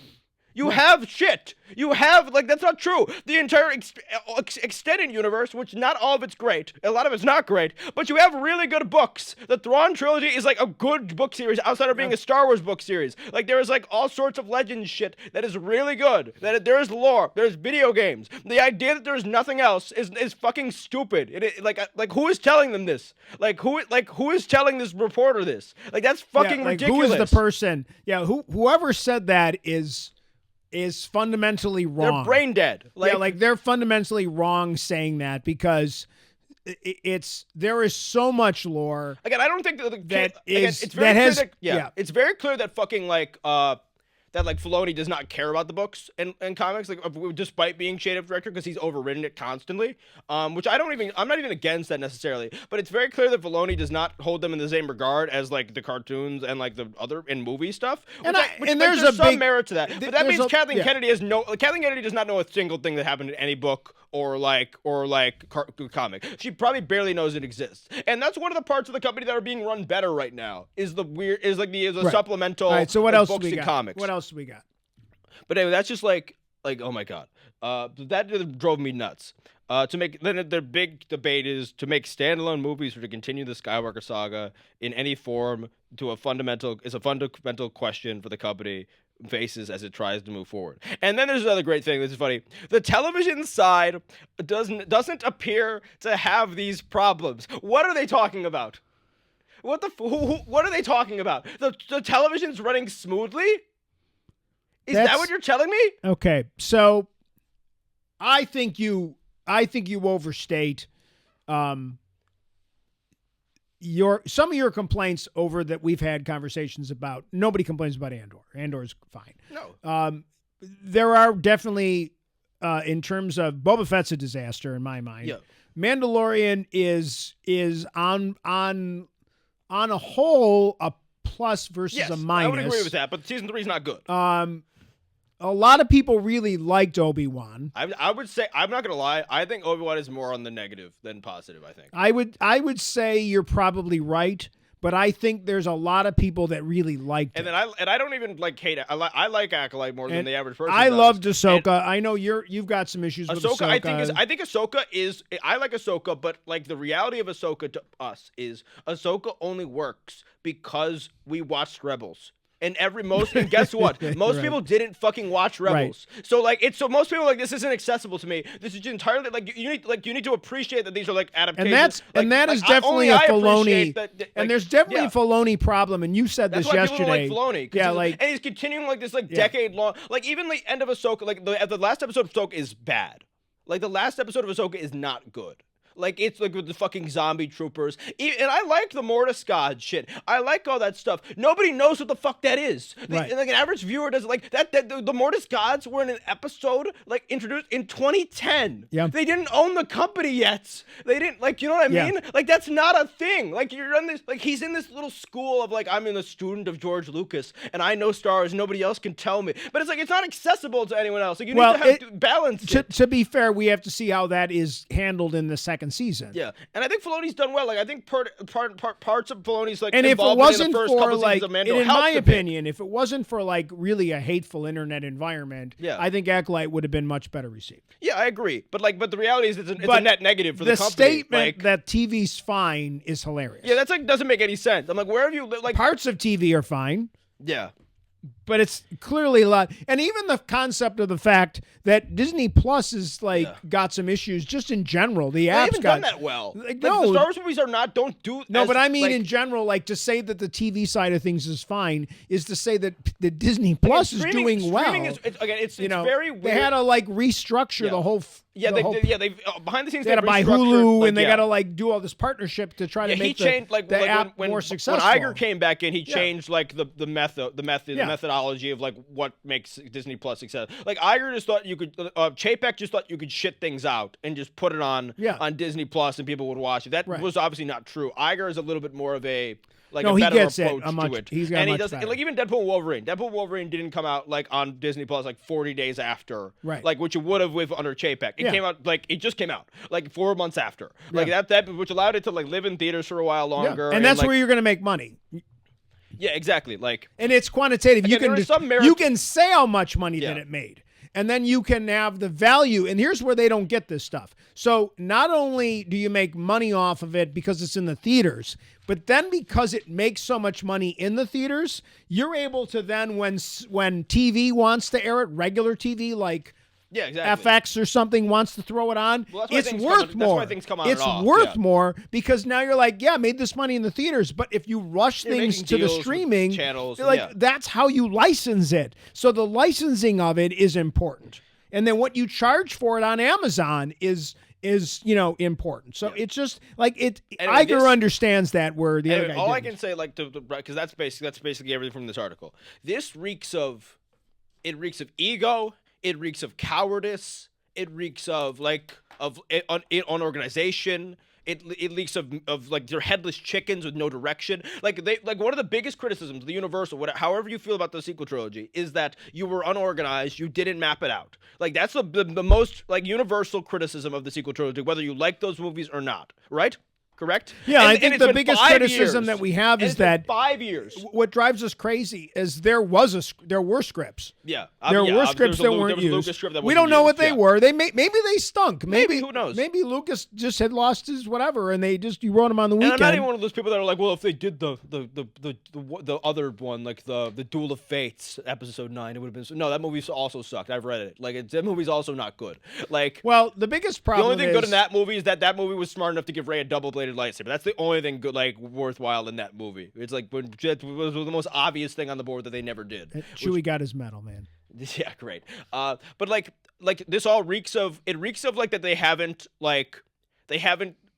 You have shit. You have, like, that's not true. The entire extended universe, which not all of it's great. A lot of it's not great. But you have really good books. The Thrawn trilogy is, like, a good book series outside of being a Star Wars book series. Like, there is, like, all sorts of legend shit that is really good. That there is lore. There's video games. The idea that there's nothing else is fucking stupid. Like, who is telling them this? Like, who is telling this reporter this? Like, that's fucking ridiculous. Who is the person? Yeah, whoever said that is fundamentally wrong. They're brain dead. They're fundamentally wrong saying that because there is so much lore. Again, I don't think it's very clear that fucking like that like Filoni does not care about the books and comics, like despite being shade of director, because he's overridden it constantly. Which I'm not even against that necessarily, but it's very clear that Filoni does not hold them in the same regard as like the cartoons and like the other in movie stuff. And There's a some big merit to that. But that means Kathleen yeah. Kennedy Kathleen Kennedy does not know a single thing that happened in any book or comic. She probably barely knows it exists. And that's one of the parts of the company that are being run better right now. Is the Right. supplemental. All right, so what else books do we and got? comics. What else do we got? But anyway, that's just like oh my god. That drove me nuts. Then their big debate is to make standalone movies or to continue the Skywalker saga in any form is a fundamental question for the company faces as it tries to move forward. And then there's another great thing. This is funny. The television side doesn't appear to have these problems. What are they talking about? What are they talking about? The television's running smoothly? Is that what you're telling me? Okay, so I think you overstate some of your complaints over that we've had conversations about. Nobody complains about Andor. Andor's fine. No. There are definitely in terms of Boba Fett's a disaster in my mind. Yeah. Mandalorian is on a whole a plus versus a minus. I would agree with that, but season 3 is not good. A lot of people really liked Obi-Wan. I would say, I'm not gonna lie, I think Obi-Wan is more on the negative than positive. I think I would say you're probably right, but I think there's a lot of people that really liked it. And I don't even like hate it. I like Acolyte more than the average person. I does. loved Ahsoka. I know you've got some issues with Ahsoka. I think Ahsoka is. I like Ahsoka, but like the reality of Ahsoka to us is Ahsoka only works because we watched Rebels. And guess what? Most Right. people didn't fucking watch Rebels. Right. So most people are like, this isn't accessible to me. This is entirely like you need to appreciate that these are like adaptations. And that is definitely a Filoni. And there's definitely a Filoni problem. And you said this yesterday. People don't like Filoni. And he's continuing like this decade long. Like even the end of Ahsoka, like the last episode of Ahsoka is bad. Like the last episode of Ahsoka is not good. Like, it's like with the fucking zombie troopers. And I like the Mortis God shit. I like all that stuff. Nobody knows what the fuck that is. Right. Like, an average viewer doesn't like that. The Mortis Gods were in an episode, like, introduced in 2010. Yeah. They didn't own the company yet. They didn't, like, you know what I mean? Like, that's not a thing. Like, you're in this, like, he's in this little school of, like, I'm a student of George Lucas, and I know Star Wars, nobody else can tell me. But it's like, it's not accessible to anyone else. Like, you need to have balance. To be fair, we have to see how that is handled in the second season. Yeah, and I think Filoni's done well. Like I think parts of Filoni's like and if it wasn't in the first for couple like, seasons of Mando, in my opinion, if it wasn't for like really a hateful internet environment, I think Acolyte would have been much better received. Yeah, I agree. But the reality is it's a net negative for the company. The statement that TV's fine is hilarious. Yeah, that's like doesn't make any sense. I'm like, where have you like parts of TV are fine. Yeah. But it's clearly a lot. And even the concept of the fact that Disney Plus is got some issues just in general. The app's haven't done that well. Like, no, the Star Wars movies don't do. No, but I mean in general, like to say that the TV side of things is fine is to say that the Disney Plus is doing well. It's very weird. They had to like restructure the whole. They behind the scenes they got to buy Hulu and they got to do all this partnership to try to make the app more successful. When Iger came back in, he changed the methodology of like what makes Disney Plus success. Like Iger just thought you could, Chapek just thought you could shit things out and just put it on Disney Plus and people would watch it. That was obviously not true. Iger is a little bit more of a better approach to it. He's got he does like even Deadpool and Wolverine. Deadpool and Wolverine didn't come out like on Disney Plus like 40 days after, like which it would have with under Chapek. It came out like it just came out like 4 months after, like that which allowed it to like live in theaters for a while longer. And that's where you're going to make money. Yeah, exactly. Like, and it's quantitative. You can say how much money that it made. And then you can have the value. And here's where they don't get this stuff. So not only do you make money off of it because it's in the theaters, but then because it makes so much money in the theaters, you're able to then, when TV wants to air it, regular TV like FX or something wants to throw it on, it's worth more. That's why things come on it's worth more because now you're like, made this money in the theaters, but if you rush things to the streaming channels, that's how you license it. So the licensing of it is important. And then what you charge for it on Amazon is important. So it's just like Iger understands that where the other guy all didn't. I can say because that's basically everything from this article. This reeks of It reeks of ego. It reeks of cowardice. It reeks of unorganization. It leaks of like they're headless chickens with no direction. Like one of the biggest criticisms of the Universal, however you feel about the sequel trilogy, is that you were unorganized, you didn't map it out. Like that's the most like universal criticism of the sequel trilogy, whether you like those movies or not, right? Correct? Yeah, And- I and think it's the been biggest 5 criticism years. that we have And is it's been that 5 years. what drives us crazy is there were scripts. Yeah, There yeah, were there scripts was a that Lu- weren't there was a used. Lucas script that We wasn't don't know what used, they yeah. were. Maybe they stunk. Maybe, who knows? Maybe Lucas just had lost his whatever, and you wrote him on the And weekend. I'm not even one of those people that are like, well, if they did the other one, like the Duel of Fates episode 9, it would have been no. That movie also sucked. I've read it. Like that movie's also not good. Like Well, the biggest the problem only thing is good in that movie is that movie was smart enough to give Rey a double-bladed lightsaber. That's the only thing good, like worthwhile in that movie. It's like when it was the most obvious thing on the board that they never did. Chewie got his medal, man. Yeah, great. But like this all reeks of like that they haven't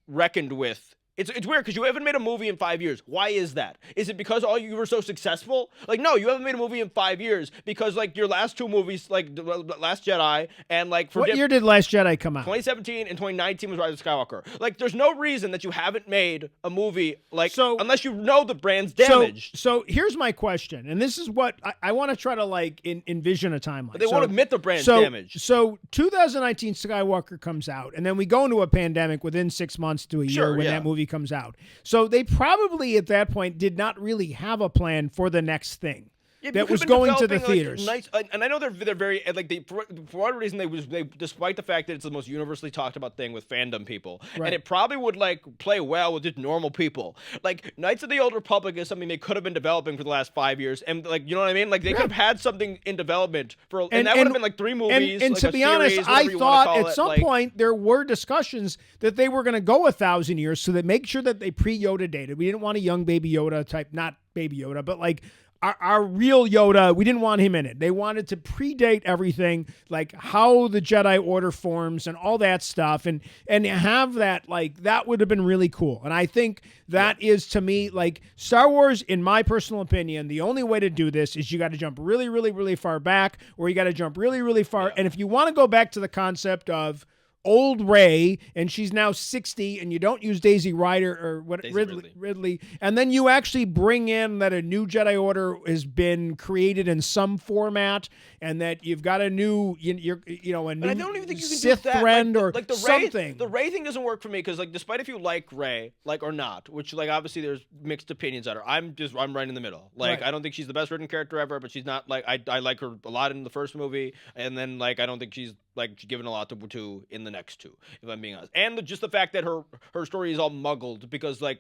reckoned with. It's weird because you haven't made a movie in 5 years. Why is that? Is it because you were so successful? Like, no, you haven't made a movie in 5 years because like your last two movies, like The Last Jedi and like What year did Last Jedi come out? 2017 and 2019 was Rise of Skywalker. Like, there's no reason that you haven't made a movie unless you know the brand's damaged. So here's my question, and this is what I want to try to like envision a timeline. But they won't admit the brand's damaged. So 2019 Skywalker comes out, and then we go into a pandemic within 6 months to a year when that movie comes out. So they probably at that point did not really have a plan for the next thing. Yeah, that was going to the theaters. And I know they're very like for whatever reason they despite the fact that it's the most universally talked about thing with fandom people, Right. and it probably would like play well with just normal people. Like Knights of the Old Republic is something they could have been developing for the last 5 years, and like you know what I mean. Like they could have had something in development for, and that would have been like 3 movies. And like to a be honest, series, I whatever you wanna thought call at it, some like- point there were discussions that they were going to go 1,000 years, so that make sure that they pre-Yoda dated. We didn't want a young baby Yoda type, not baby Yoda, but like our real Yoda. We didn't want him in it. They wanted to predate everything, like how the Jedi Order forms and all that stuff, and have that, like, that would have been really cool. And I think that is, to me, like Star Wars, in my personal opinion, the only way to do this is you got to jump really, really, really far back, or you got to jump really, really far. And if you want to go back to the concept of old Rey, and she's now 60, and you don't use Daisy Ryder or Ridley, and then you actually bring in that a new Jedi Order has been created in some format, and that you've got a new, a new But I don't even think you can Sith do that. friend like, or like the something. Rey, the Rey thing doesn't work for me because, like, despite if you like Rey, like or not, which like obviously there's mixed opinions on her. I'm right in the middle. Like Right. I don't think she's the best written character ever, but she's not like I like her a lot in the first movie, and then like I don't think she's like given a lot to in the next two, if I'm being honest. And just the fact that her story is all muggled because they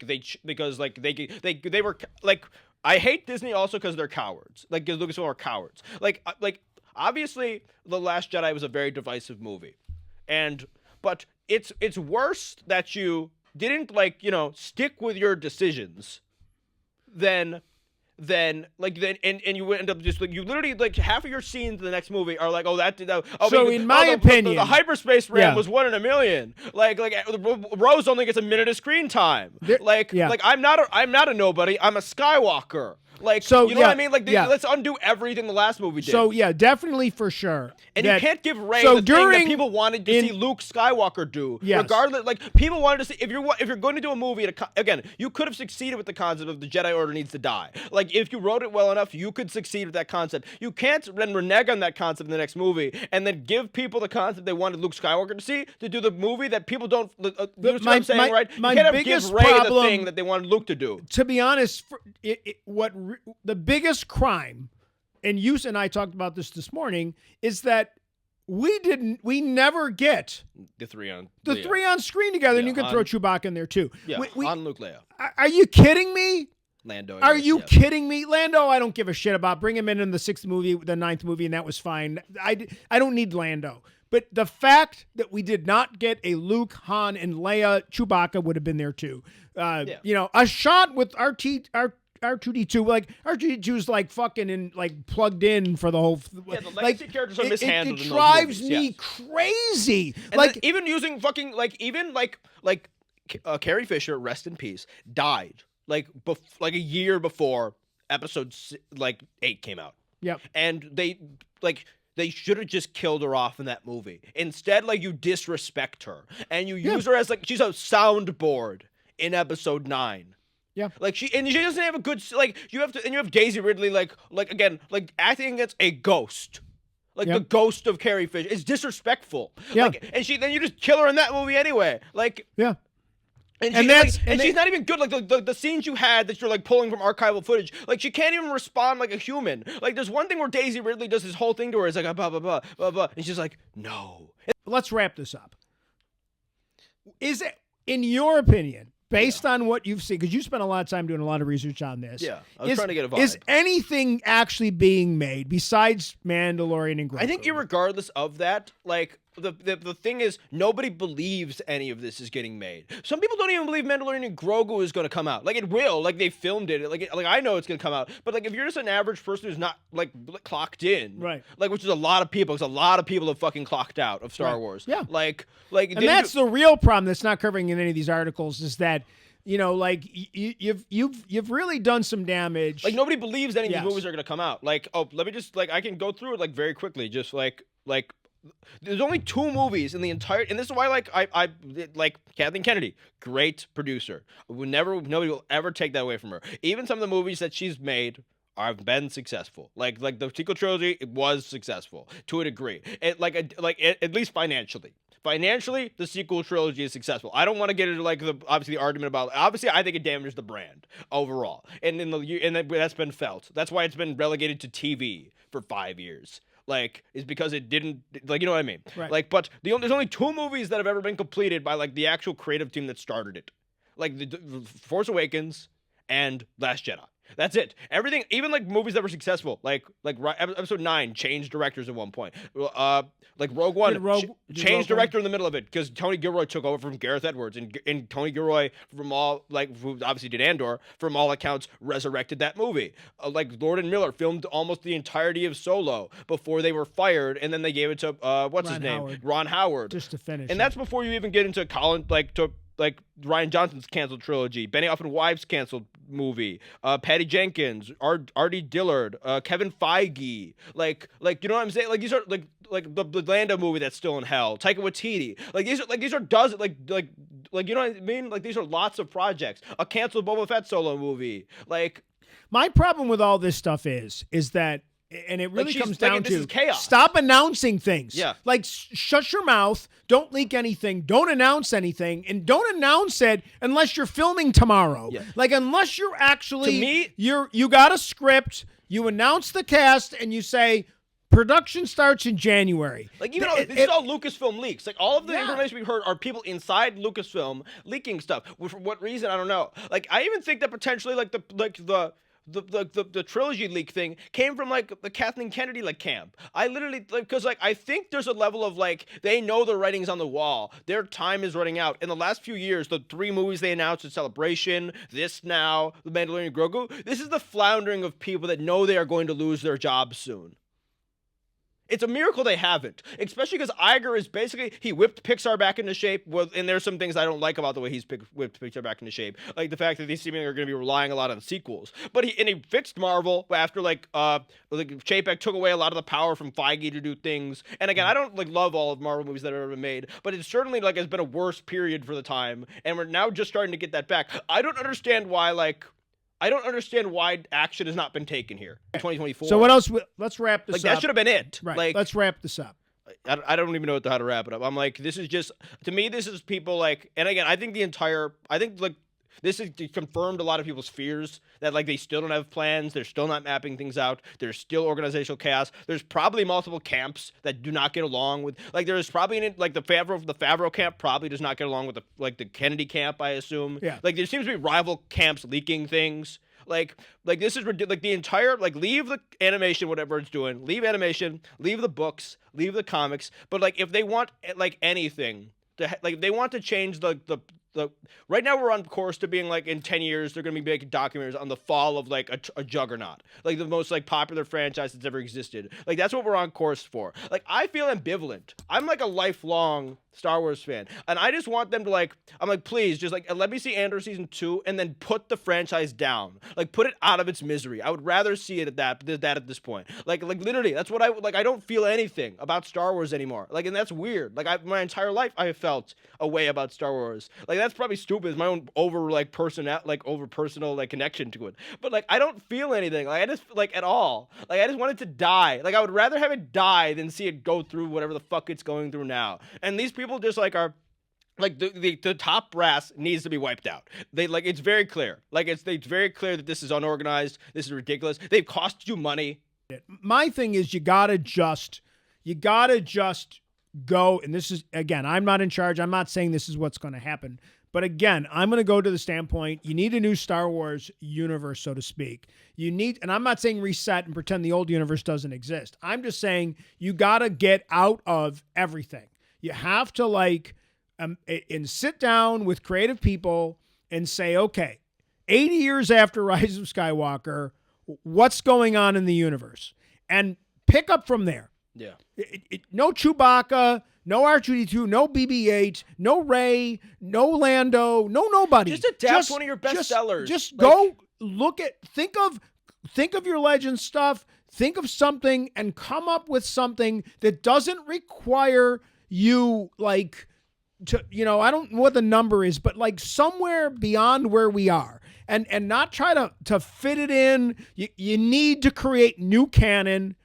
were like, I hate Disney also because they're cowards. Like Lucasfilm are cowards. Like obviously The Last Jedi was a very divisive movie, but it's worse that you didn't stick with your decisions than and you end up just like you literally like half of your scenes in the next movie are like In my opinion, the hyperspace ram yeah. was 1 in a million. Like Rose only gets a minute of screen time. I'm not a nobody. I'm a Skywalker. Like, So, you know yeah, what I mean? Like, yeah. let's undo everything the last movie did. So yeah, definitely for sure. And that- you can't give Rey so the thing during- that people wanted to see Luke Skywalker do. Yes. Regardless, like people wanted to see if you're going to do a movie. Again, you could have succeeded with the concept of the Jedi Order needs to die. Like if you wrote it well enough, you could succeed with that concept. You can't then renege on that concept in the next movie and then give people the concept they wanted Luke Skywalker to see to do the movie that people don't. You know what I'm saying, right? my you can't biggest give Rey the problem- thing that they wanted Luke to do. To be honest, the biggest crime, and you and I talked about this morning, is that we never get The three on screen together, and Yeah, you can Han- throw Chewbacca in there too. Yeah, on Luke Leia. Are you kidding me? Lando. Are you kidding me? Lando, I don't give a shit about. Bring him in the 6th movie, the 9th movie, and that was fine. I don't need Lando. But the fact that we did not get a Luke, Han, and Leia, Chewbacca would have been there too. A shot with R2D2, like R2D2's like fucking plugged in for the whole. Yeah, the legacy characters are mishandled. It in those drives movies, me yes. crazy. And then even using fucking Carrie Fisher, rest in peace, died like a year before episode 8 came out. Yep. And they should have just killed her off in that movie. Instead, like, you disrespect her and you use her as like she's a soundboard in episode 9. Yeah. Like she doesn't have a good like you have Daisy Ridley like again like acting against a ghost. Like the ghost of Carrie Fisher. It's disrespectful. Yeah. Like, and then you just kill her in that movie anyway. Like Yeah. And, And she's not even good. Like the scenes you had that you're like pulling from archival footage, like she can't even respond like a human. Like there's one thing where Daisy Ridley does this whole thing to her. It's like blah blah blah blah blah, and she's like, no. Let's wrap this up. Is it, in your opinion, based on what you've seen, because you spent a lot of time doing a lot of research on this? Yeah, I was trying to get a vibe. Is anything actually being made besides Mandalorian and Grogu? I think irregardless of that, like the thing is, nobody believes any of this is getting made. Some people don't even believe Mandalorian and Grogu is going to come out. Like it will. Like they filmed it. Like I know it's going to come out. But like if you're just an average person who's not like clocked in, right? Like which is a lot of people. Because a lot of people have fucking clocked out of Star Wars. Yeah. And that's the real problem that's not covering in any of these articles is that. You know, like you've really done some damage. Like nobody believes any of these movies are gonna come out. Like, oh, let me just like I can go through it like very quickly. Just like there's only 2 movies in the entire, and this is why like I like Kathleen Kennedy, great producer. Nobody will ever take that away from her. Even some of the movies that she's made have been successful. Like the sequel trilogy, it was successful to a degree. At least financially. Financially, the sequel trilogy is successful. I don't want to get into like the argument about. Obviously, I think it damages the brand overall, and that's been felt. That's why it's been relegated to TV for 5 years. Like, is because it didn't, like, you know what I mean? Right. Like, but there's only 2 movies that have ever been completed by like the actual creative team that started it, like the Force Awakens and Last Jedi. That's it. Everything, even like movies that were successful, like episode 9 changed directors at one point. Like Rogue One changed director in the middle of it because Tony Gilroy took over from Gareth Edwards, and Tony Gilroy, from all like who obviously did Andor, from all accounts resurrected that movie. Like Lord and Miller filmed almost the entirety of Solo before they were fired, and then they gave it to Ron Howard, just to finish. And that's before you even get into Colin like Rian Johnson's canceled trilogy, Benioff and Weiss canceled movie, Patty Jenkins, R.D. Dillard, Kevin Feige, like you know what I'm saying? Like these are like the Lando movie that's still in hell, Taika Waititi. Like these are dozens like you know what I mean? Like these are lots of projects. A canceled Boba Fett solo movie. Like my problem with all this stuff is that. And it really comes down to chaos. Stop announcing things. Yeah. Like shut your mouth. Don't leak anything. Don't announce anything. And don't announce it unless you're filming tomorrow. Yeah. Like unless you're actually to me, you got a script, you announce the cast, and you say production starts in January. Like even this is all Lucasfilm leaks. Like all of the information we've heard are people inside Lucasfilm leaking stuff. For what reason? I don't know. Like I even think that potentially the trilogy leak thing came from like the Kathleen Kennedy like camp. I literally because I think there's a level of like they know the writing's on the wall. Their time is running out. In the last few years, the 3 movies they announced at Celebration, this now, The Mandalorian, Grogu. This is the floundering of people that know they are going to lose their jobs soon. It's a miracle they haven't, especially because Iger is basically, he whipped Pixar back into shape. Well, and there's some things I don't like about the way he's whipped Pixar back into shape, like the fact that they seemingly are going to be relying a lot on sequels. But he fixed Marvel after Chapek took away a lot of the power from Feige to do things. And again, I don't love all of Marvel movies that have ever been made, but it's certainly has been a worse period for the time, and we're now just starting to get that back. I don't understand why action has not been taken here in 2024. So what else? Let's wrap this up. That should have been it. Right. Let's wrap this up. I don't even know how to wrap it up. I'm like, this is just, to me, this is people and again, I think this has confirmed a lot of people's fears that they still don't have plans. They're still not mapping things out. There's still organizational chaos. There's probably multiple camps that do not get along with, there's probably the Favreau camp probably does not get along with the Kennedy camp, I assume. Yeah. There seems to be rival camps leaking things. This is ridiculous. The entire, leave the animation, whatever it's doing, leave animation, leave the books, leave the comics. But if they want anything, they want to change the right now we're on course to being like in 10 years they're gonna be making documentaries on the fall of like a juggernaut, like the most like popular franchise that's ever existed. Like that's what we're on course for. Like I feel ambivalent. I'm like a lifelong Star Wars fan, and I just want them to like. I'm like, please, just like let me see Andor season 2, and then put the franchise down, like put it out of its misery. I would rather see it at that at this point. Like literally, that's what I like. I don't feel anything about Star Wars anymore. Like, and that's weird. Like my entire life I have felt a way about Star Wars. Like that's probably stupid. It's my own over personal like connection to it. But like I don't feel anything. Like I just like at all. Like I just want it to die. Like I would rather have it die than see it go through whatever the fuck it's going through now. And these people just like are like the top brass needs to be wiped out. They like it's very clear. Like it's very clear that this is unorganized. This is ridiculous. They've cost you money. My thing is you gotta just go, and this is again, I'm not in charge. I'm not saying this is what's going to happen. But again, I'm going to go to the standpoint, you need a new Star Wars universe, so to speak. You need, and I'm not saying reset and pretend the old universe doesn't exist. I'm just saying you got to get out of everything. You have to like, and sit down with creative people and say, okay, 80 years after Rise of Skywalker, what's going on in the universe? And pick up from there. Yeah. No Chewbacca, no R2-D2, no BB-8, no Rey, no Lando, no nobody. Just adapt one of your best sellers. Just like, go look at, think of your Legends stuff, think of something and come up with something that doesn't require you like to, I don't know what the number is, but like somewhere beyond where we are. And not try to fit it in. You need to create new canon.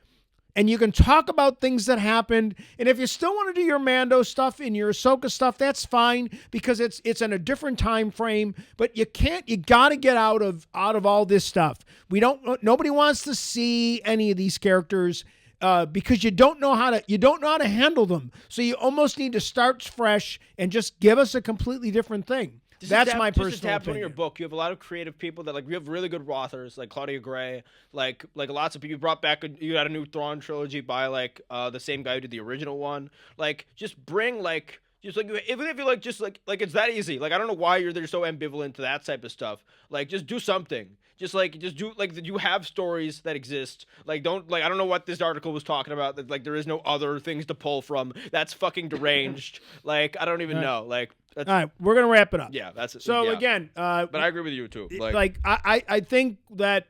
And you can talk about things that happened. And if you still want to do your Mando stuff and your Ahsoka stuff, that's fine because it's in a different time frame. But you got to get out of all this stuff. Nobody wants to see any of these characters because you don't know how to handle them. So you almost need to start fresh and just give us a completely different thing. That's my personal opinion. On your book, you have a lot of creative people that like you have really good authors like Claudia Gray, like lots of people. You brought back you had a new Thrawn trilogy by like the same guy who did the original one. Like just bring like. Just like even if you like just like it's that easy. Like I don't know why they're so ambivalent to that type of stuff. Like just do something. Just do like you have stories that exist. Like don't like I don't know what this article was talking about. That like there is no other things to pull from. That's fucking deranged. Like I don't even know. Like all right, we're gonna wrap it up. Yeah, that's it. So yeah. Again, but I agree with you too. I think that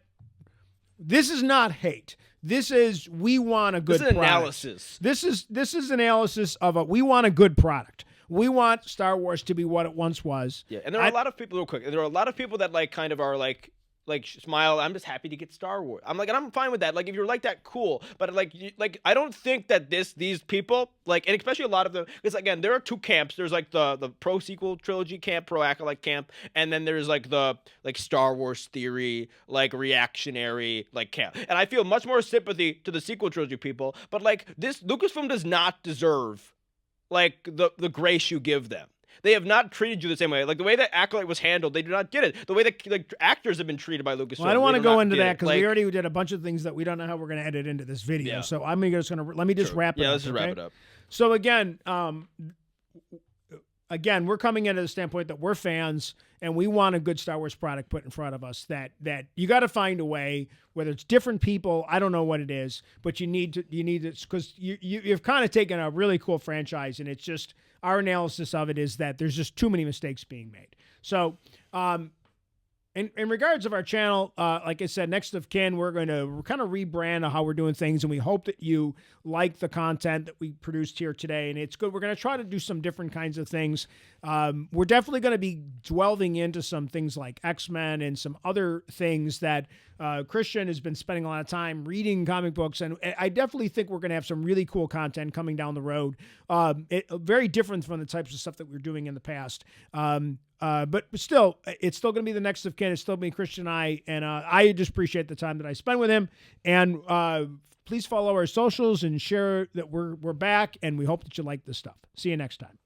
this is not hate. This is we want a good product. Analysis. This is analysis of we want a good product. We want Star Wars to be what it once was. Yeah, and there are a lot of people real quick. There are a lot of people that like kind of are like smile. I'm just happy to get Star Wars. I'm like, and I'm fine with that. Like if you're like that, cool. But like I don't think that these people like, and especially a lot of them, because again, there are two camps. There's like the pro sequel trilogy camp, pro acolyte camp, and then there's like the like Star Wars theory, like reactionary like camp. And I feel much more sympathy to the sequel trilogy people. But like this Lucasfilm does not deserve like the grace you give them. They have not treated you the same way. Like the way that Acolyte was handled, they do not get it. The way that like actors have been treated by Lucasfilm. Well, I don't want to go into that because we already did a bunch of things that we don't know how we're going to edit into this video. Yeah. So let me just wrap it up. Yeah, let's just wrap it up. So again, we're coming into the standpoint that we're fans and we want a good Star Wars product put in front of us. That you got to find a way, whether it's different people, I don't know what it is, but you need to because you've kind of taken a really cool franchise and it's just. Our analysis of it is that there's just too many mistakes being made. So, in regards of our channel, like I said, Next of Kin, we're going to kind of rebrand how we're doing things, and we hope that you like the content that we produced here today, and it's good. We're going to try to do some different kinds of things. We're definitely going to be delving into some things like X-Men and some other things that Christian has been spending a lot of time reading comic books, and I definitely think we're going to have some really cool content coming down the road. Very different from the types of stuff that we were doing in the past. But still, it's still going to be the Next of Kin. It's still me, Christian, and I just appreciate the time that I spent with him. And please follow our socials and share that we're back, and we hope that you like this stuff. See you next time.